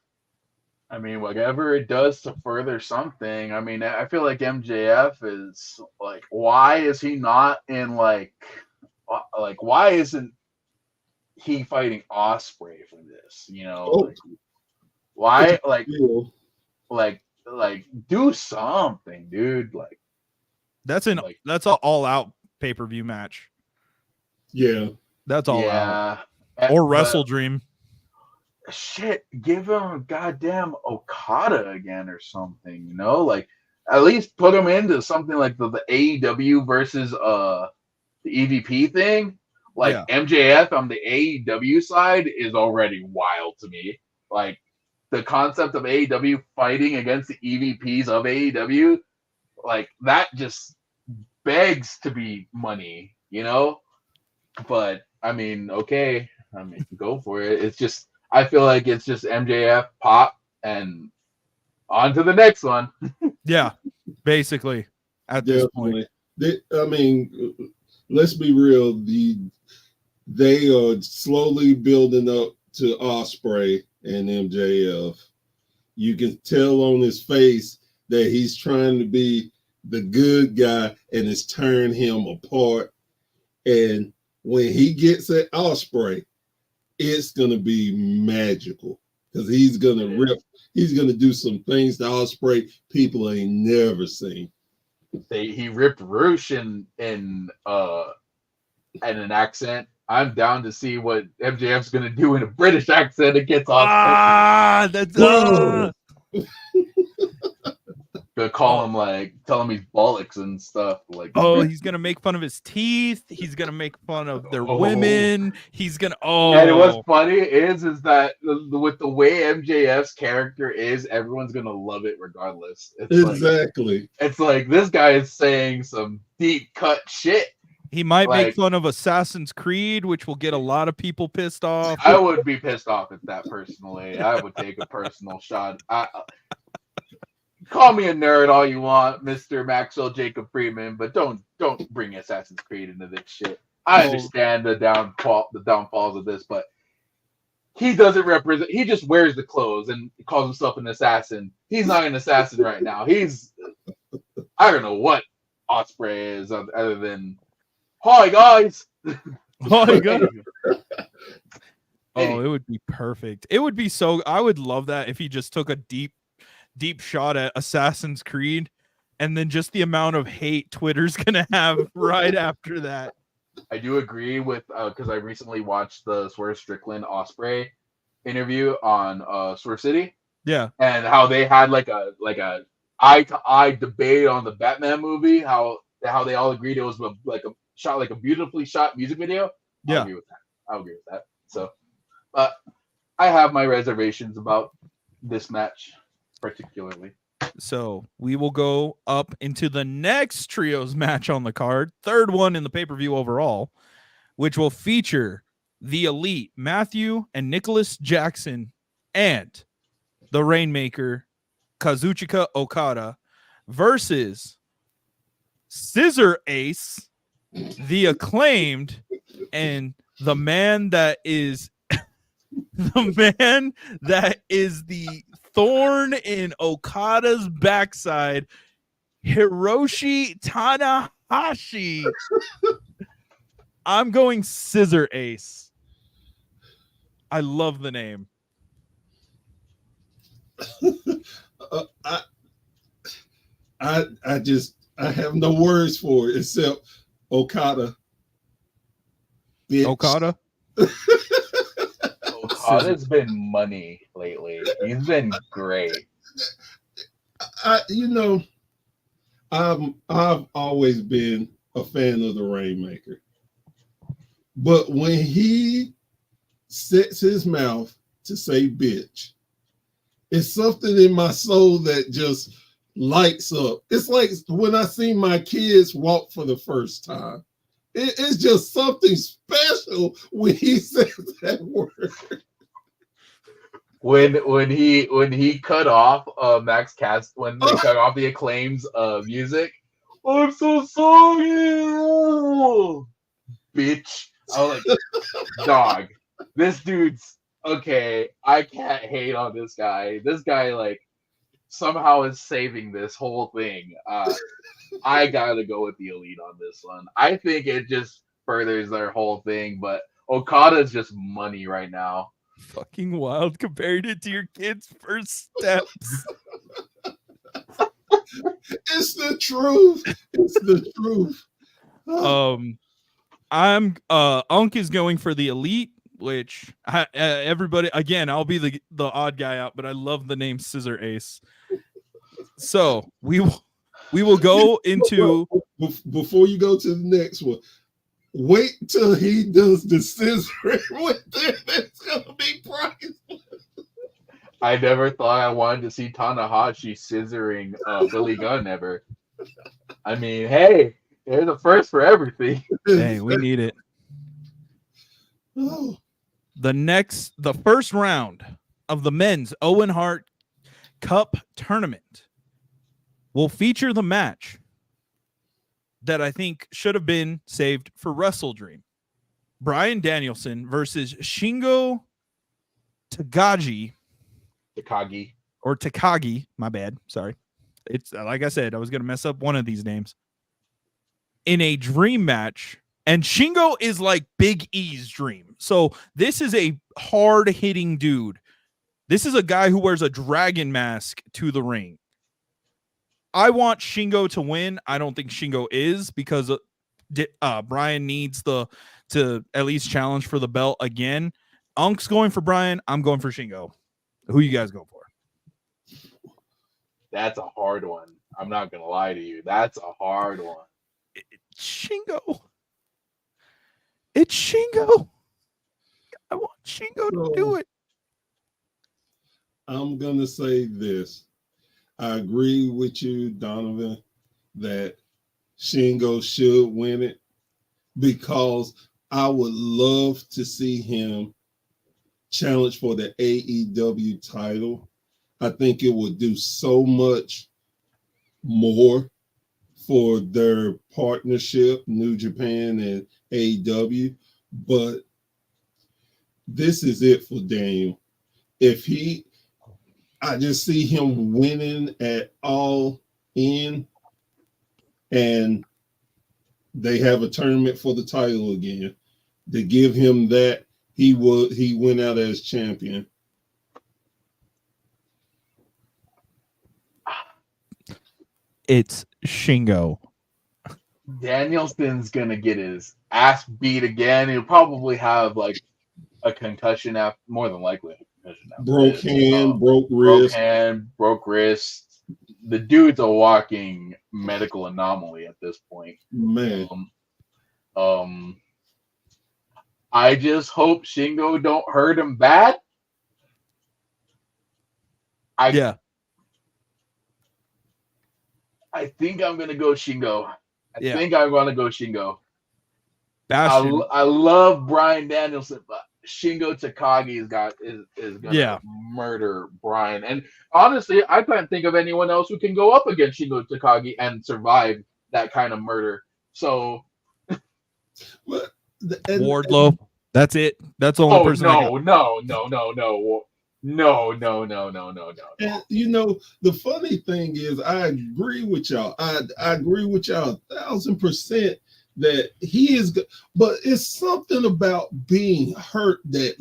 I mean, whatever it does to further something. I mean, I feel like MJF is like, why is he not in like why isn't he fighting Osprey for this? You know, Oh, like, why, yeah. like, do something, dude. Like, That's like, that's an all-out pay-per-view match. Yeah. That's all out. Or Wrestle Dream. Shit, give him a goddamn Okada again or something, you know? Like, at least put him into something like the AEW versus the EVP thing. Like, Yeah. MJF on the AEW side is already wild to me. Like, the concept of AEW fighting against the EVPs of AEW, like, that just begs to be money, you know? But, I mean, okay. I mean, go for it. It's just, I feel like it's just MJF pop and on to the next one. Yeah, basically at this point. I mean, let's be real. They are slowly building up to Osprey and MJF. You can tell on his face that he's trying to be the good guy and it's tearing him apart. And when he gets at Osprey, it's gonna be magical because he's gonna do some things to Osprey people ain't never seen. He ripped Roosh in an accent. I'm down to see what MJF's gonna do in a British accent against Osprey. That's Gonna call him, like, tell him he's bollocks and stuff. Like, he's gonna make fun of his teeth. He's gonna make fun of their women. He's gonna And what's funny is that with the way MJF's character is, everyone's gonna love it regardless. Exactly. It's like this guy is saying some deep cut shit. He might make fun of Assassin's Creed, which will get a lot of people pissed off. I would be pissed off at that personally. I would take a personal shot. Call me a nerd all you want, Mr. Maxwell Jacob Freeman, but don't bring Assassin's Creed into this shit. I understand the downfalls of this, but he doesn't represent. He just wears the clothes and calls himself an assassin. He's not an assassin right now. I don't know what Osprey is other than, hi guys. Hi guys. Oh, it would be perfect. It would be so. I would love that if he just took a deep shot at Assassin's Creed, and then just the amount of hate Twitter's gonna have right after that. I do agree with because I recently watched the Swerve Strickland Osprey interview on Swerve City. Yeah, and how they had like a eye-to-eye debate on the Batman movie. How they all agreed it was like a beautifully shot music video. Yeah, I'll agree with that. So, but I have my reservations about this match. Particularly. So we will go up into the next trios match on the card, third one in the pay-per-view overall, which will feature the Elite Matthew and Nicholas Jackson and the Rainmaker Kazuchika Okada versus Scissor Ace, the Acclaimed, and the man that is the thorn in Okada's backside, Hiroshi Tanahashi. I'm going Scissor Ace. I love the name. I have no words for it except Okada. Bitch. Okada? Okada's been money lately. He's been great. I've always been a fan of the Rainmaker, but when he sets his mouth to say "bitch," it's something in my soul that just lights up. It's like when I see my kids walk for the first time. It's just something special when he says that word. when he cut off Max Cast when they cut off the Acclaim's music. I'm so sorry, bitch. I was like, dog, this dude's okay. I can't hate on this guy. This guy like somehow is saving this whole thing. I gotta go with the Elite on this one. I think it just furthers their whole thing, but Okada's just money right now. Fucking wild. Compared it to your kid's first steps. It's the truth. It's the truth. I'm Unk is going for the Elite, which everybody again. I'll be the odd guy out, but I love the name Scissor Ace. So we will go into before you go to the next one. Wait till he does the scissoring with it. It's gonna be priceless. I never thought I wanted to see Tanahashi scissoring Billy Gunn ever. I mean, hey, there's a first for everything. hey, we need it. Oh. The first round of the men's Owen Hart Cup tournament will feature the match that I think should have been saved for Wrestle Dream. Bryan Danielson versus Shingo Takagi. Takagi, my bad. Sorry. It's like I said, I was going to mess up one of these names. In a dream match, and Shingo is like Big E's dream. So this is a hard-hitting dude. This is a guy who wears a dragon mask to the ring. I want Shingo to win. I don't think Shingo is because Bryan needs to at least challenge for the belt again. Unk's going for Bryan. I'm going for Shingo. Who you guys go for? That's a hard one. I'm not going to lie to you. That's a hard one. Shingo. It's Shingo. I want Shingo to do it. I'm going to say this. I agree with you, Donovan, that Shingo should win it because I would love to see him challenge for the AEW title. I think it would do so much more for their partnership, New Japan and AEW. But this is it for Daniel. I just see him winning at All In, and they have a tournament for the title again. To give him that, he went out as champion. It's Shingo. Danielson's gonna get his ass beat again. He'll probably have like a concussion after, more than likely a concussion after broke hand, broke wrist. The dude's a walking medical anomaly at this point. Man. I just hope Shingo don't hurt him bad. I think I'm gonna go Shingo. I love Bryan Danielson, but Shingo Takagi is gonna murder Bryan. And honestly, I can't think of anyone else who can go up against Shingo Takagi and survive that kind of murder. So, Wardlow. That's it. That's the only person. No. And you know, the funny thing is, I agree with y'all. I agree with y'all 1,000% that he is good, but it's something about being hurt that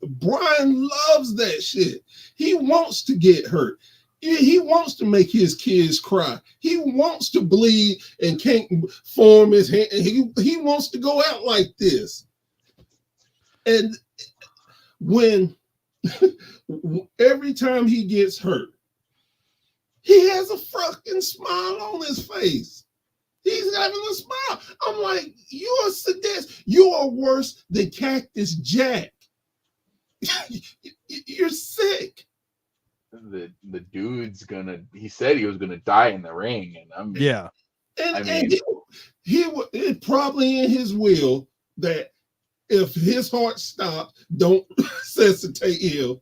Bryan loves that shit. He wants to get hurt. He wants to make his kids cry. He wants to bleed and can't form his hand. He wants to go out like this. And when every time he gets hurt, he has a fucking smile on his face. He's having a smile. I'm like, you're sadist. You are worse than Cactus Jack. You're sick. The dude's he said he was gonna die in the ring, and it probably in his will that if his heart stops, don't resuscitate him.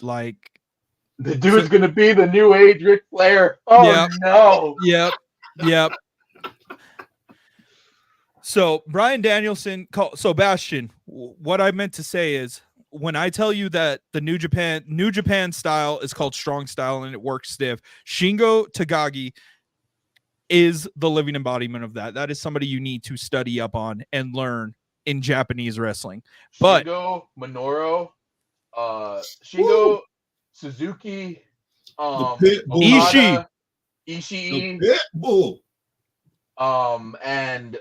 Like, The dude's gonna be the new age Ric Flair. Oh Yep. no. Yep. So Bryan Danielson, so Bastion, what I meant to say is when I tell you that the New Japan style is called strong style and it works stiff, Shingo Takagi is the living embodiment of that. That is somebody you need to study up on and learn in Japanese wrestling. But Shingo, Minoru, Shingo, Woo! Suzuki, Pitbull. Okada, The Ishii, Pitbull. and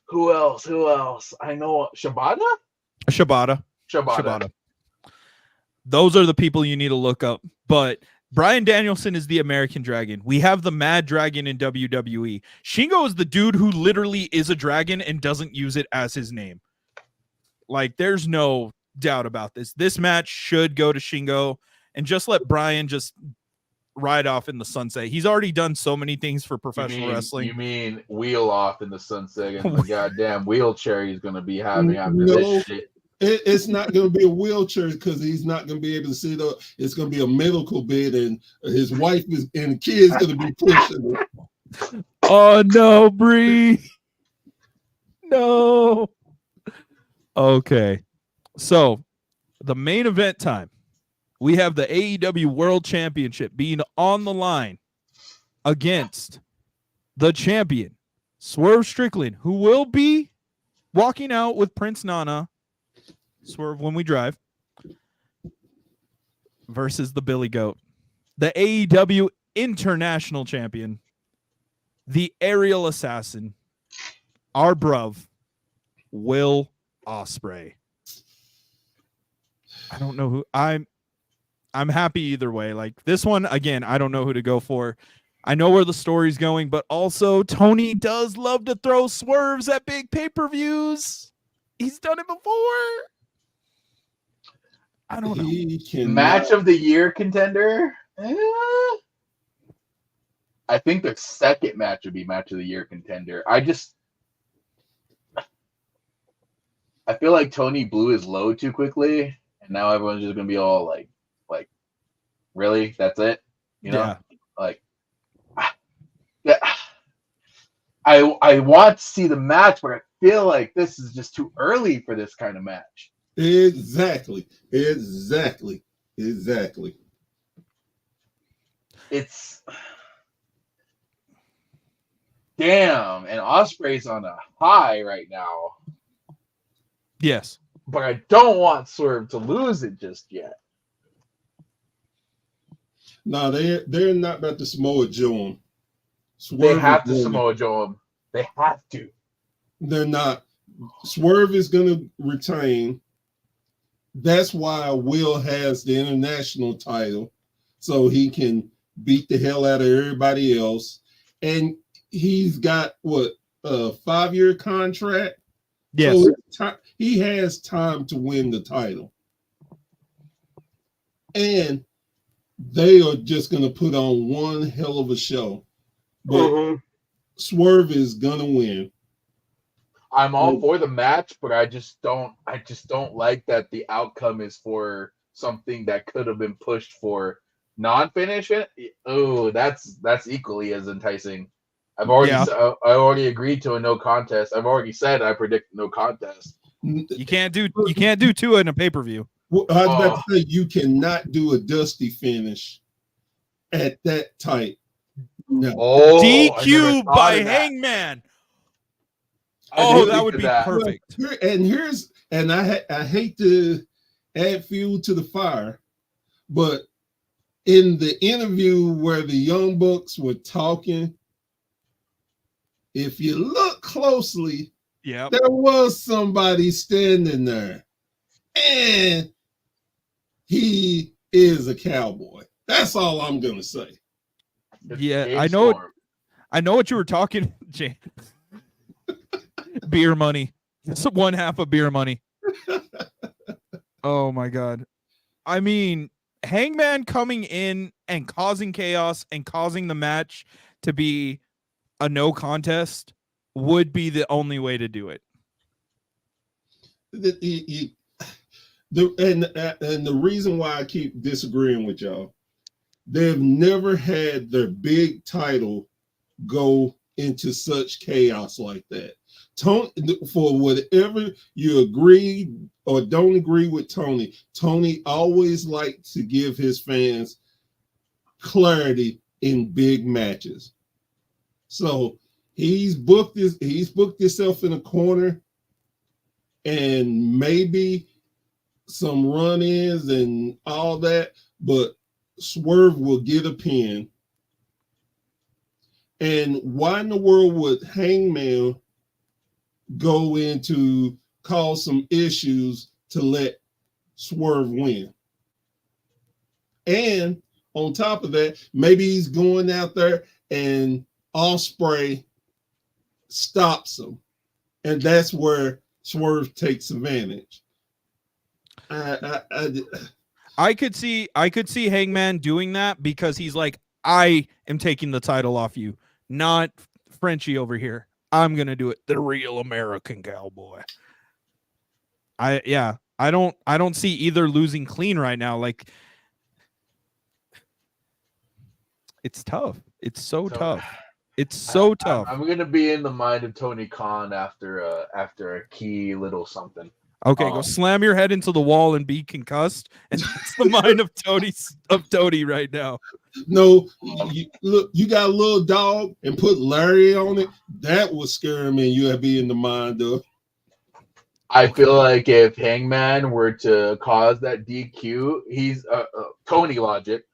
who else? I know Shibata. Those are the people you need to look up. But Bryan Danielson is the American Dragon. We have the Mad Dragon in WWE. Shingo is the dude who literally is a dragon and doesn't use it as his name. Like, there's no doubt about this. This match should go to Shingo and just let Bryan just ride off in the sunset. He's already done so many things for professional wrestling. You mean wheel off in the sunset and the goddamn wheelchair he's going to be having after No. this shit. It's not going to be a wheelchair because he's not going to be able to sit up. It's going to be a medical bed, and his wife and the kids going to be pushing it. Oh no, Bree! No. Okay, so the main event time. We have the AEW World Championship being on the line against the champion, Swerve Strickland, who will be walking out with Prince Nana. Swerve when we drive, versus the Billy Goat, the AEW International Champion, the Aerial Assassin, our bruv, Will Ospreay. I don't know who I'm happy either way. Like, this one, again, I don't know who to go for. I know where the story's going, but also Tony does love to throw swerves at big pay-per-views. He's done it before. I don't know. Match of the year contender? I think the second match would be match of the year contender. I feel like Tony blew his load too quickly, and now everyone's just gonna be all like, really? That's it? You know? Yeah. Like, I want to see the match, but I feel like this is just too early for this kind of match. Exactly. It's damn, and Ospreay's on a high right now. Yes. But I don't want Swerve to lose it just yet. No, they're not about to Samoa Joe him. They have to Samoa Joe him. They have to. They're not. Swerve is going to retain. That's why Will has the international title, so he can beat the hell out of everybody else. And he's got a 5-year contract. Yes. So he has time to win the title. And they are just going to put on one hell of a show. But Swerve is going to win. I'm all for the match, but I just don't like that the outcome is for something that could have been pushed for non-finish. Oh, that's equally as enticing. I already agreed to a no contest. I've already said I predict no contest. You can't do two in a pay-per-view. Well, I was about to say you cannot do a dusty finish at that tight. No. DQ by Hangman. That would be perfect. And I hate to add fuel to the fire, but in the interview where the Young Bucks were talking, if you look closely, there was somebody standing there, and he is a cowboy. That's all I'm gonna say. Yeah, I know what you were talking, Jay. Beer money. It's one half of beer money. Oh my god. I mean, Hangman coming in and causing chaos and causing the match to be a no contest would be the only way to do it. And the reason why I keep disagreeing with y'all, they've never had their big title go into such chaos like that. Tony, for whatever you agree or don't agree with Tony, Tony always liked to give his fans clarity in big matches. So he's booked himself in a corner, and maybe some run-ins and all that, but Swerve will get a pin. And why in the world would Hangman go in to cause some issues to let Swerve win? And on top of that, maybe he's going out there and Ospreay stops him, and that's where Swerve takes advantage. I could see Hangman doing that because he's like, I am taking the title off you, not Frenchie over here. I'm gonna do it the real American cowboy. I don't see either losing clean right now. Like, it's tough. It's so tough. It's so tough. I'm gonna be in the mind of Tony Khan after a key little something. Okay, go slam your head into the wall and be concussed, and that's the mind of Tony right now. No, look, you got a little dog and put Larry on it. That would scare me, and you'd be in the mind of. I feel like if Hangman were to cause that DQ, he's Tony logic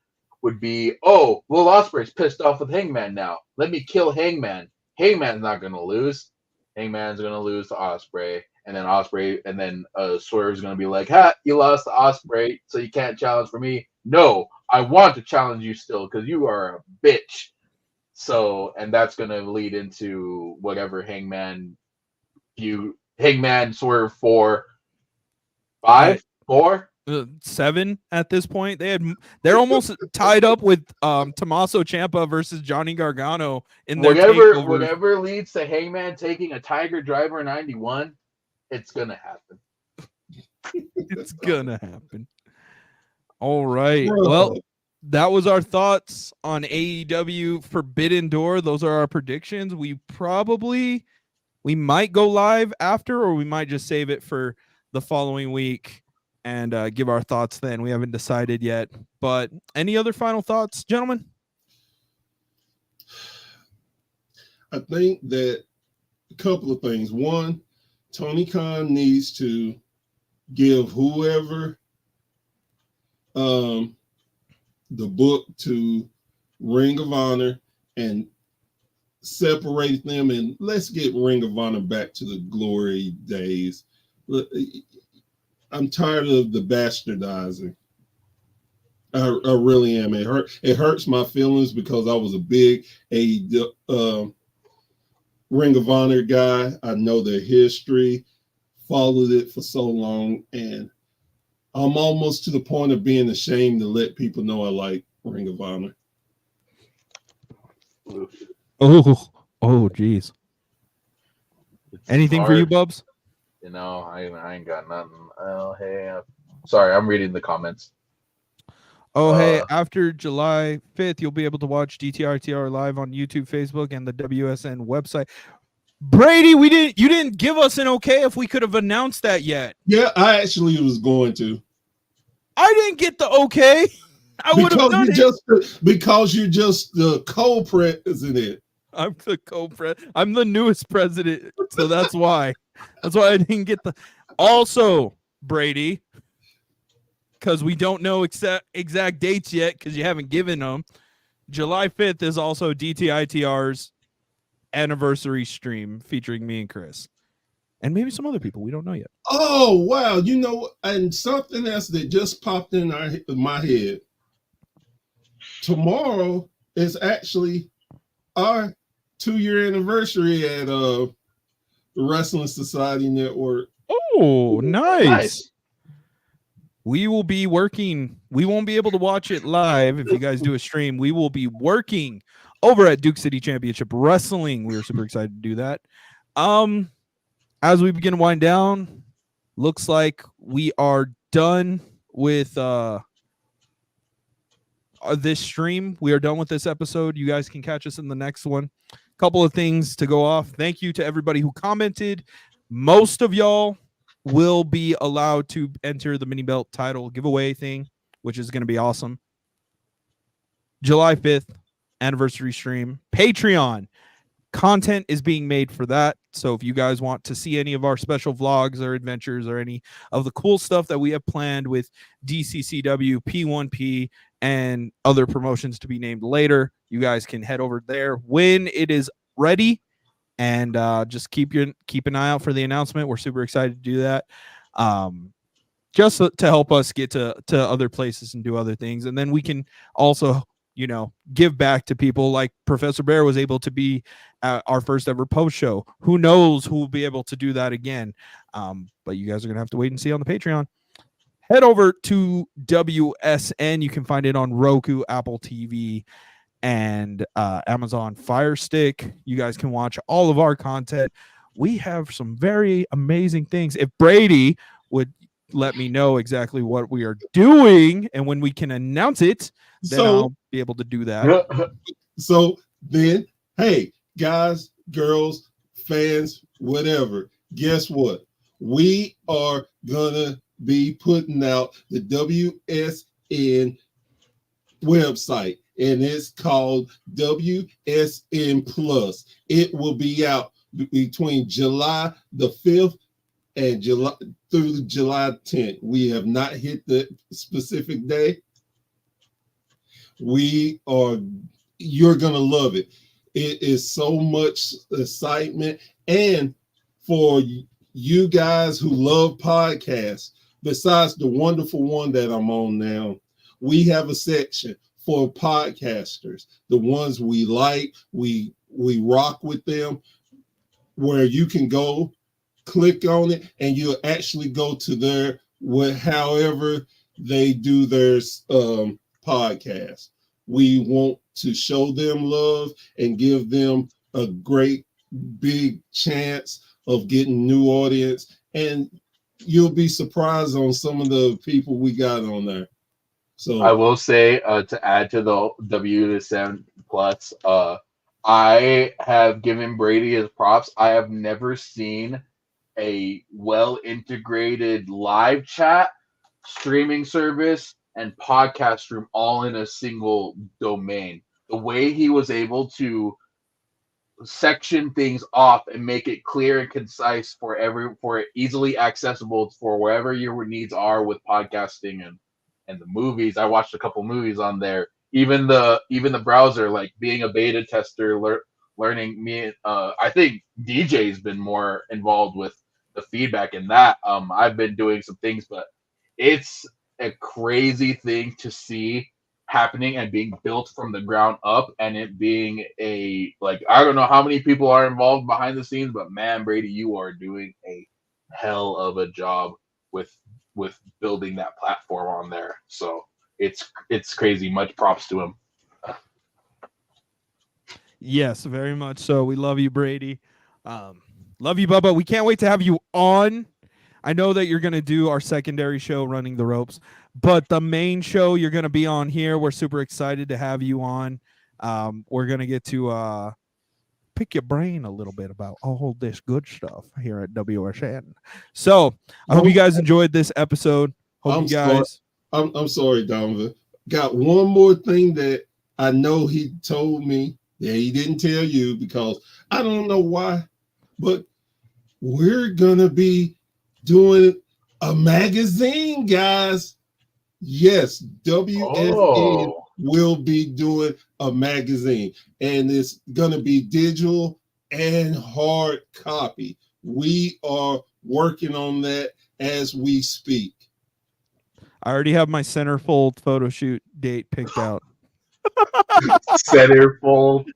would be, oh, Will Ospreay's pissed off with Hangman now. Let me kill Hangman. Hangman's not gonna lose. Hangman's gonna lose to Ospreay, and then Swerve's gonna be like, "Ha, you lost to Ospreay, so you can't challenge for me." No, I want to challenge you still because you are a bitch. So, and that's gonna lead into whatever Hangman Swerve 4, 5, 4. 7 at this point. They're almost tied up with Tommaso Ciampa versus Johnny Gargano in their takeover. Whatever leads to Hangman taking a Tiger Driver 91, it's gonna happen. It's gonna happen. All right. Well, that was our thoughts on AEW Forbidden Door. Those are our predictions. We might go live after, or we might just save it for the following week and give our thoughts then. We haven't decided yet. But any other final thoughts, gentlemen? I think that a couple of things. One, Tony Khan needs to give whoever the book to Ring of Honor and separate them, and let's get Ring of Honor back to the glory days. I'm tired of the bastardizing. I really am. It hurts my feelings because I was a big Ring of Honor guy. I know their history, followed it for so long, and I'm almost to the point of being ashamed to let people know I like Ring of Honor. Oh, geez. Anything for you, Bubs? You know, I ain't got nothing. Oh, hey, sorry, I'm reading the comments. Oh, hey, after July 5th, you'll be able to watch DTRTR live on YouTube, Facebook, and the WSN website. Brady, you didn't give us an okay if we could have announced that yet. Yeah, I actually was going to. I didn't get the okay. I would have done it. Because you're just the co-president. I'm the co-president. I'm the newest president, so that's why. That's why I didn't get the. Also, Brady, because we don't know exact dates yet because you haven't given them. July 5th is also DTITR's anniversary stream featuring me and Chris. And maybe some other people. We don't know yet. Oh, wow. You know, and something else that just popped in my head. Tomorrow is actually our 2-year anniversary at the Wrestling Society Network. Oh, nice. We will be working. We won't be able to watch it live if you guys do a stream. We will be working over at Duke City Championship Wrestling. We were super excited to do that. As we begin to wind down, looks like we are done with this stream. We are done with this episode. You guys can catch us in the next one. Couple of things to go off. Thank you to everybody who commented. Most of y'all will be allowed to enter the mini belt title giveaway thing, which is going to be awesome. July 5th anniversary stream. Patreon content is being made for that. So if you guys want to see any of our special vlogs or adventures or any of the cool stuff that we have planned with DCCW, P1P, and other promotions to be named later, you guys can head over there when it is ready, and just keep an eye out for the announcement. We're super excited to do that, just to help us get to other places and do other things, and then we can also give back to people. Like Professor Bear was able to be at our first ever post show. Who knows who will be able to do that again? But you guys are gonna have to wait and see on the Patreon. Head over to WSN. You can find it on Roku, Apple TV, and Amazon Fire Stick. You guys can watch all of our content. We have some very amazing things. If Brady would let me know exactly what we are doing and when we can announce it, then I'll be able to do that. So then, hey, guys, girls, fans, whatever, guess what? We are gonna be putting out the WSN website, and it's called WSN Plus. It will be out between July the 5th and July through July 10th. We have not hit the specific day. You're gonna love it. It is so much excitement, and for you guys who love podcasts, besides the wonderful one that I'm on now, we have a section for podcasters, the ones we like, we rock with them, where you can go click on it and you'll actually go to their however they do their podcast. We want to show them love and give them a great big chance of getting new audience, and you'll be surprised on some of the people we got on there. So I will say, to add to the WSN Plus, I have given Brady his props. I have never seen a well integrated live chat, streaming service, and podcast room all in a single domain. The way he was able to section things off and make it clear and concise for easily accessible for wherever your needs are with podcasting and the movies. I watched a couple movies on there. Even the browser, like being a beta tester, learning me. I think DJ's been more involved with the feedback in that. I've been doing some things, but it's a crazy thing to see happening and being built from the ground up, and it being I don't know how many people are involved behind the scenes, but man, Brady, you are doing a hell of a job with building that platform on there. So it's crazy. Much props to him. Yes, very much so. We love you, Brady. Love you, Bubba. We can't wait to have you on. I know that you're going to do our secondary show, Running the Ropes, but the main show you're going to be on here. We're super excited to have you on. We're going to get to pick your brain a little bit about all this good stuff here at WSN. So I hope you guys enjoyed this episode. Hope you guys. I'm sorry, Donovan. Got one more thing that I know he told me that he didn't tell you, because I don't know why, but we're going to be doing a magazine, guys. Yes, WSN will be doing a magazine, and it's gonna be digital and hard copy. We are working on that as we speak. I already have my centerfold photo shoot date picked out. Centerfold,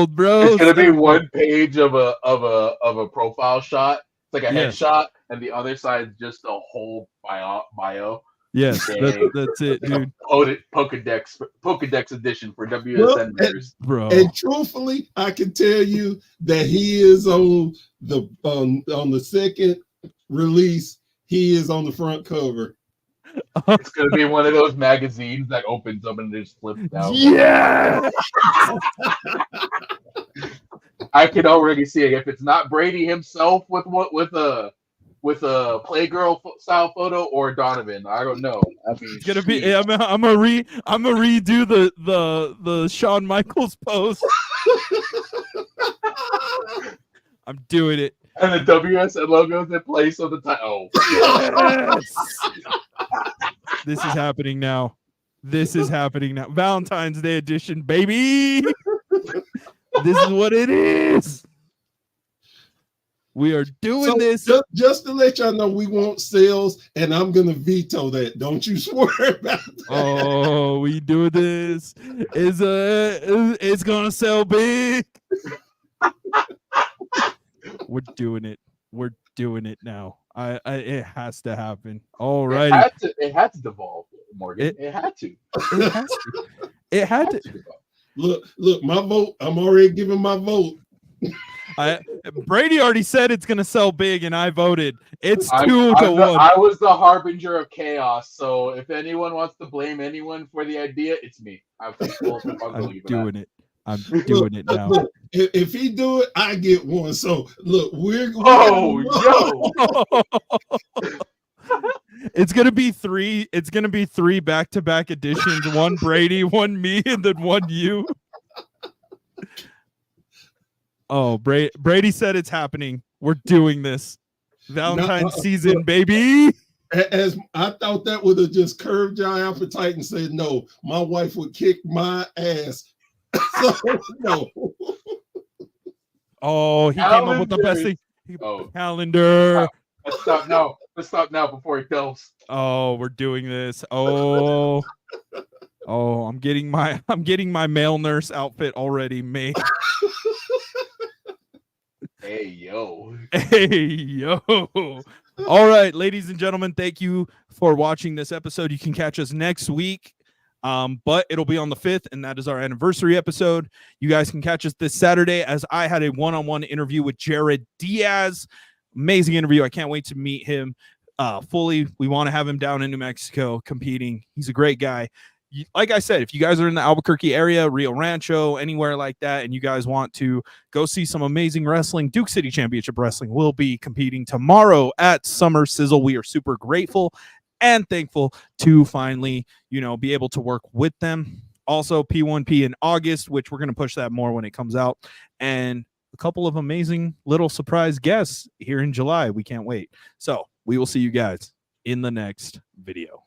bro. It's gonna be one page of a profile shot. It's like a headshot, and the other side is just a whole bio. Yes, that's it, dude. Pokedex edition for WSN members, bro. And truthfully, I can tell you that he is on the second release. He is on the front cover. It's gonna be one of those magazines that opens up and just flips down. Yeah. I can already see it. If it's not Brady himself with a Playgirl style photo or Donovan, I don't know. I mean, It's gonna be. I'm gonna redo the Shawn Michaels post. I'm doing it. and the WSN logos in place of the title. Oh, Yes. This is happening now. This is happening now. Valentine's Day edition, baby. This is what it is. We are doing this. Just to let y'all know, we want sales, and I'm gonna veto that. Don't you swear about that. Oh, we do this. It's gonna sell big. We're doing it. We're doing it now. It has to happen. All right. It had to devolve, Morgan. It had to. It has to. It had to. Look, my vote. I'm already giving my vote. Brady already said it's gonna sell big, and I voted. It's 2-1. I was the harbinger of chaos. So if anyone wants to blame anyone for the idea, it's me. I'm doing it. I'm doing it now. Look, if he do it, I get one. So look, It's gonna be three. It's gonna be 3 back-to-back editions. One Brady, one me, and then one you. Oh, Brady said it's happening. We're doing this. Valentine's season, baby. As I thought that would have just curved your appetite and said, no, my wife would kick my ass. So, no. Oh, he came up with the best thing. Calendar. Let's stop now. Let's stop now before he tells. Oh, we're doing this. Oh, I'm getting my male nurse outfit already made. Hey yo. All right, ladies and gentlemen, thank you for watching this episode. You can catch us next week. But it'll be on the 5th, and that is our anniversary episode. You guys can catch us this Saturday as I had a one-on-one interview with Jared Diaz. Amazing interview. I can't wait to meet him fully. We want to have him down in New Mexico competing. He's a great guy. Like I said, if you guys are in the Albuquerque area, Rio Rancho, anywhere like that, and you guys want to go see some amazing wrestling, Duke City Championship Wrestling will be competing tomorrow at Summer Sizzle. We are super grateful and thankful to finally, be able to work with them. Also, P1P in August, which we're going to push that more when it comes out. And a couple of amazing little surprise guests here in July. We can't wait. So we will see you guys in the next video.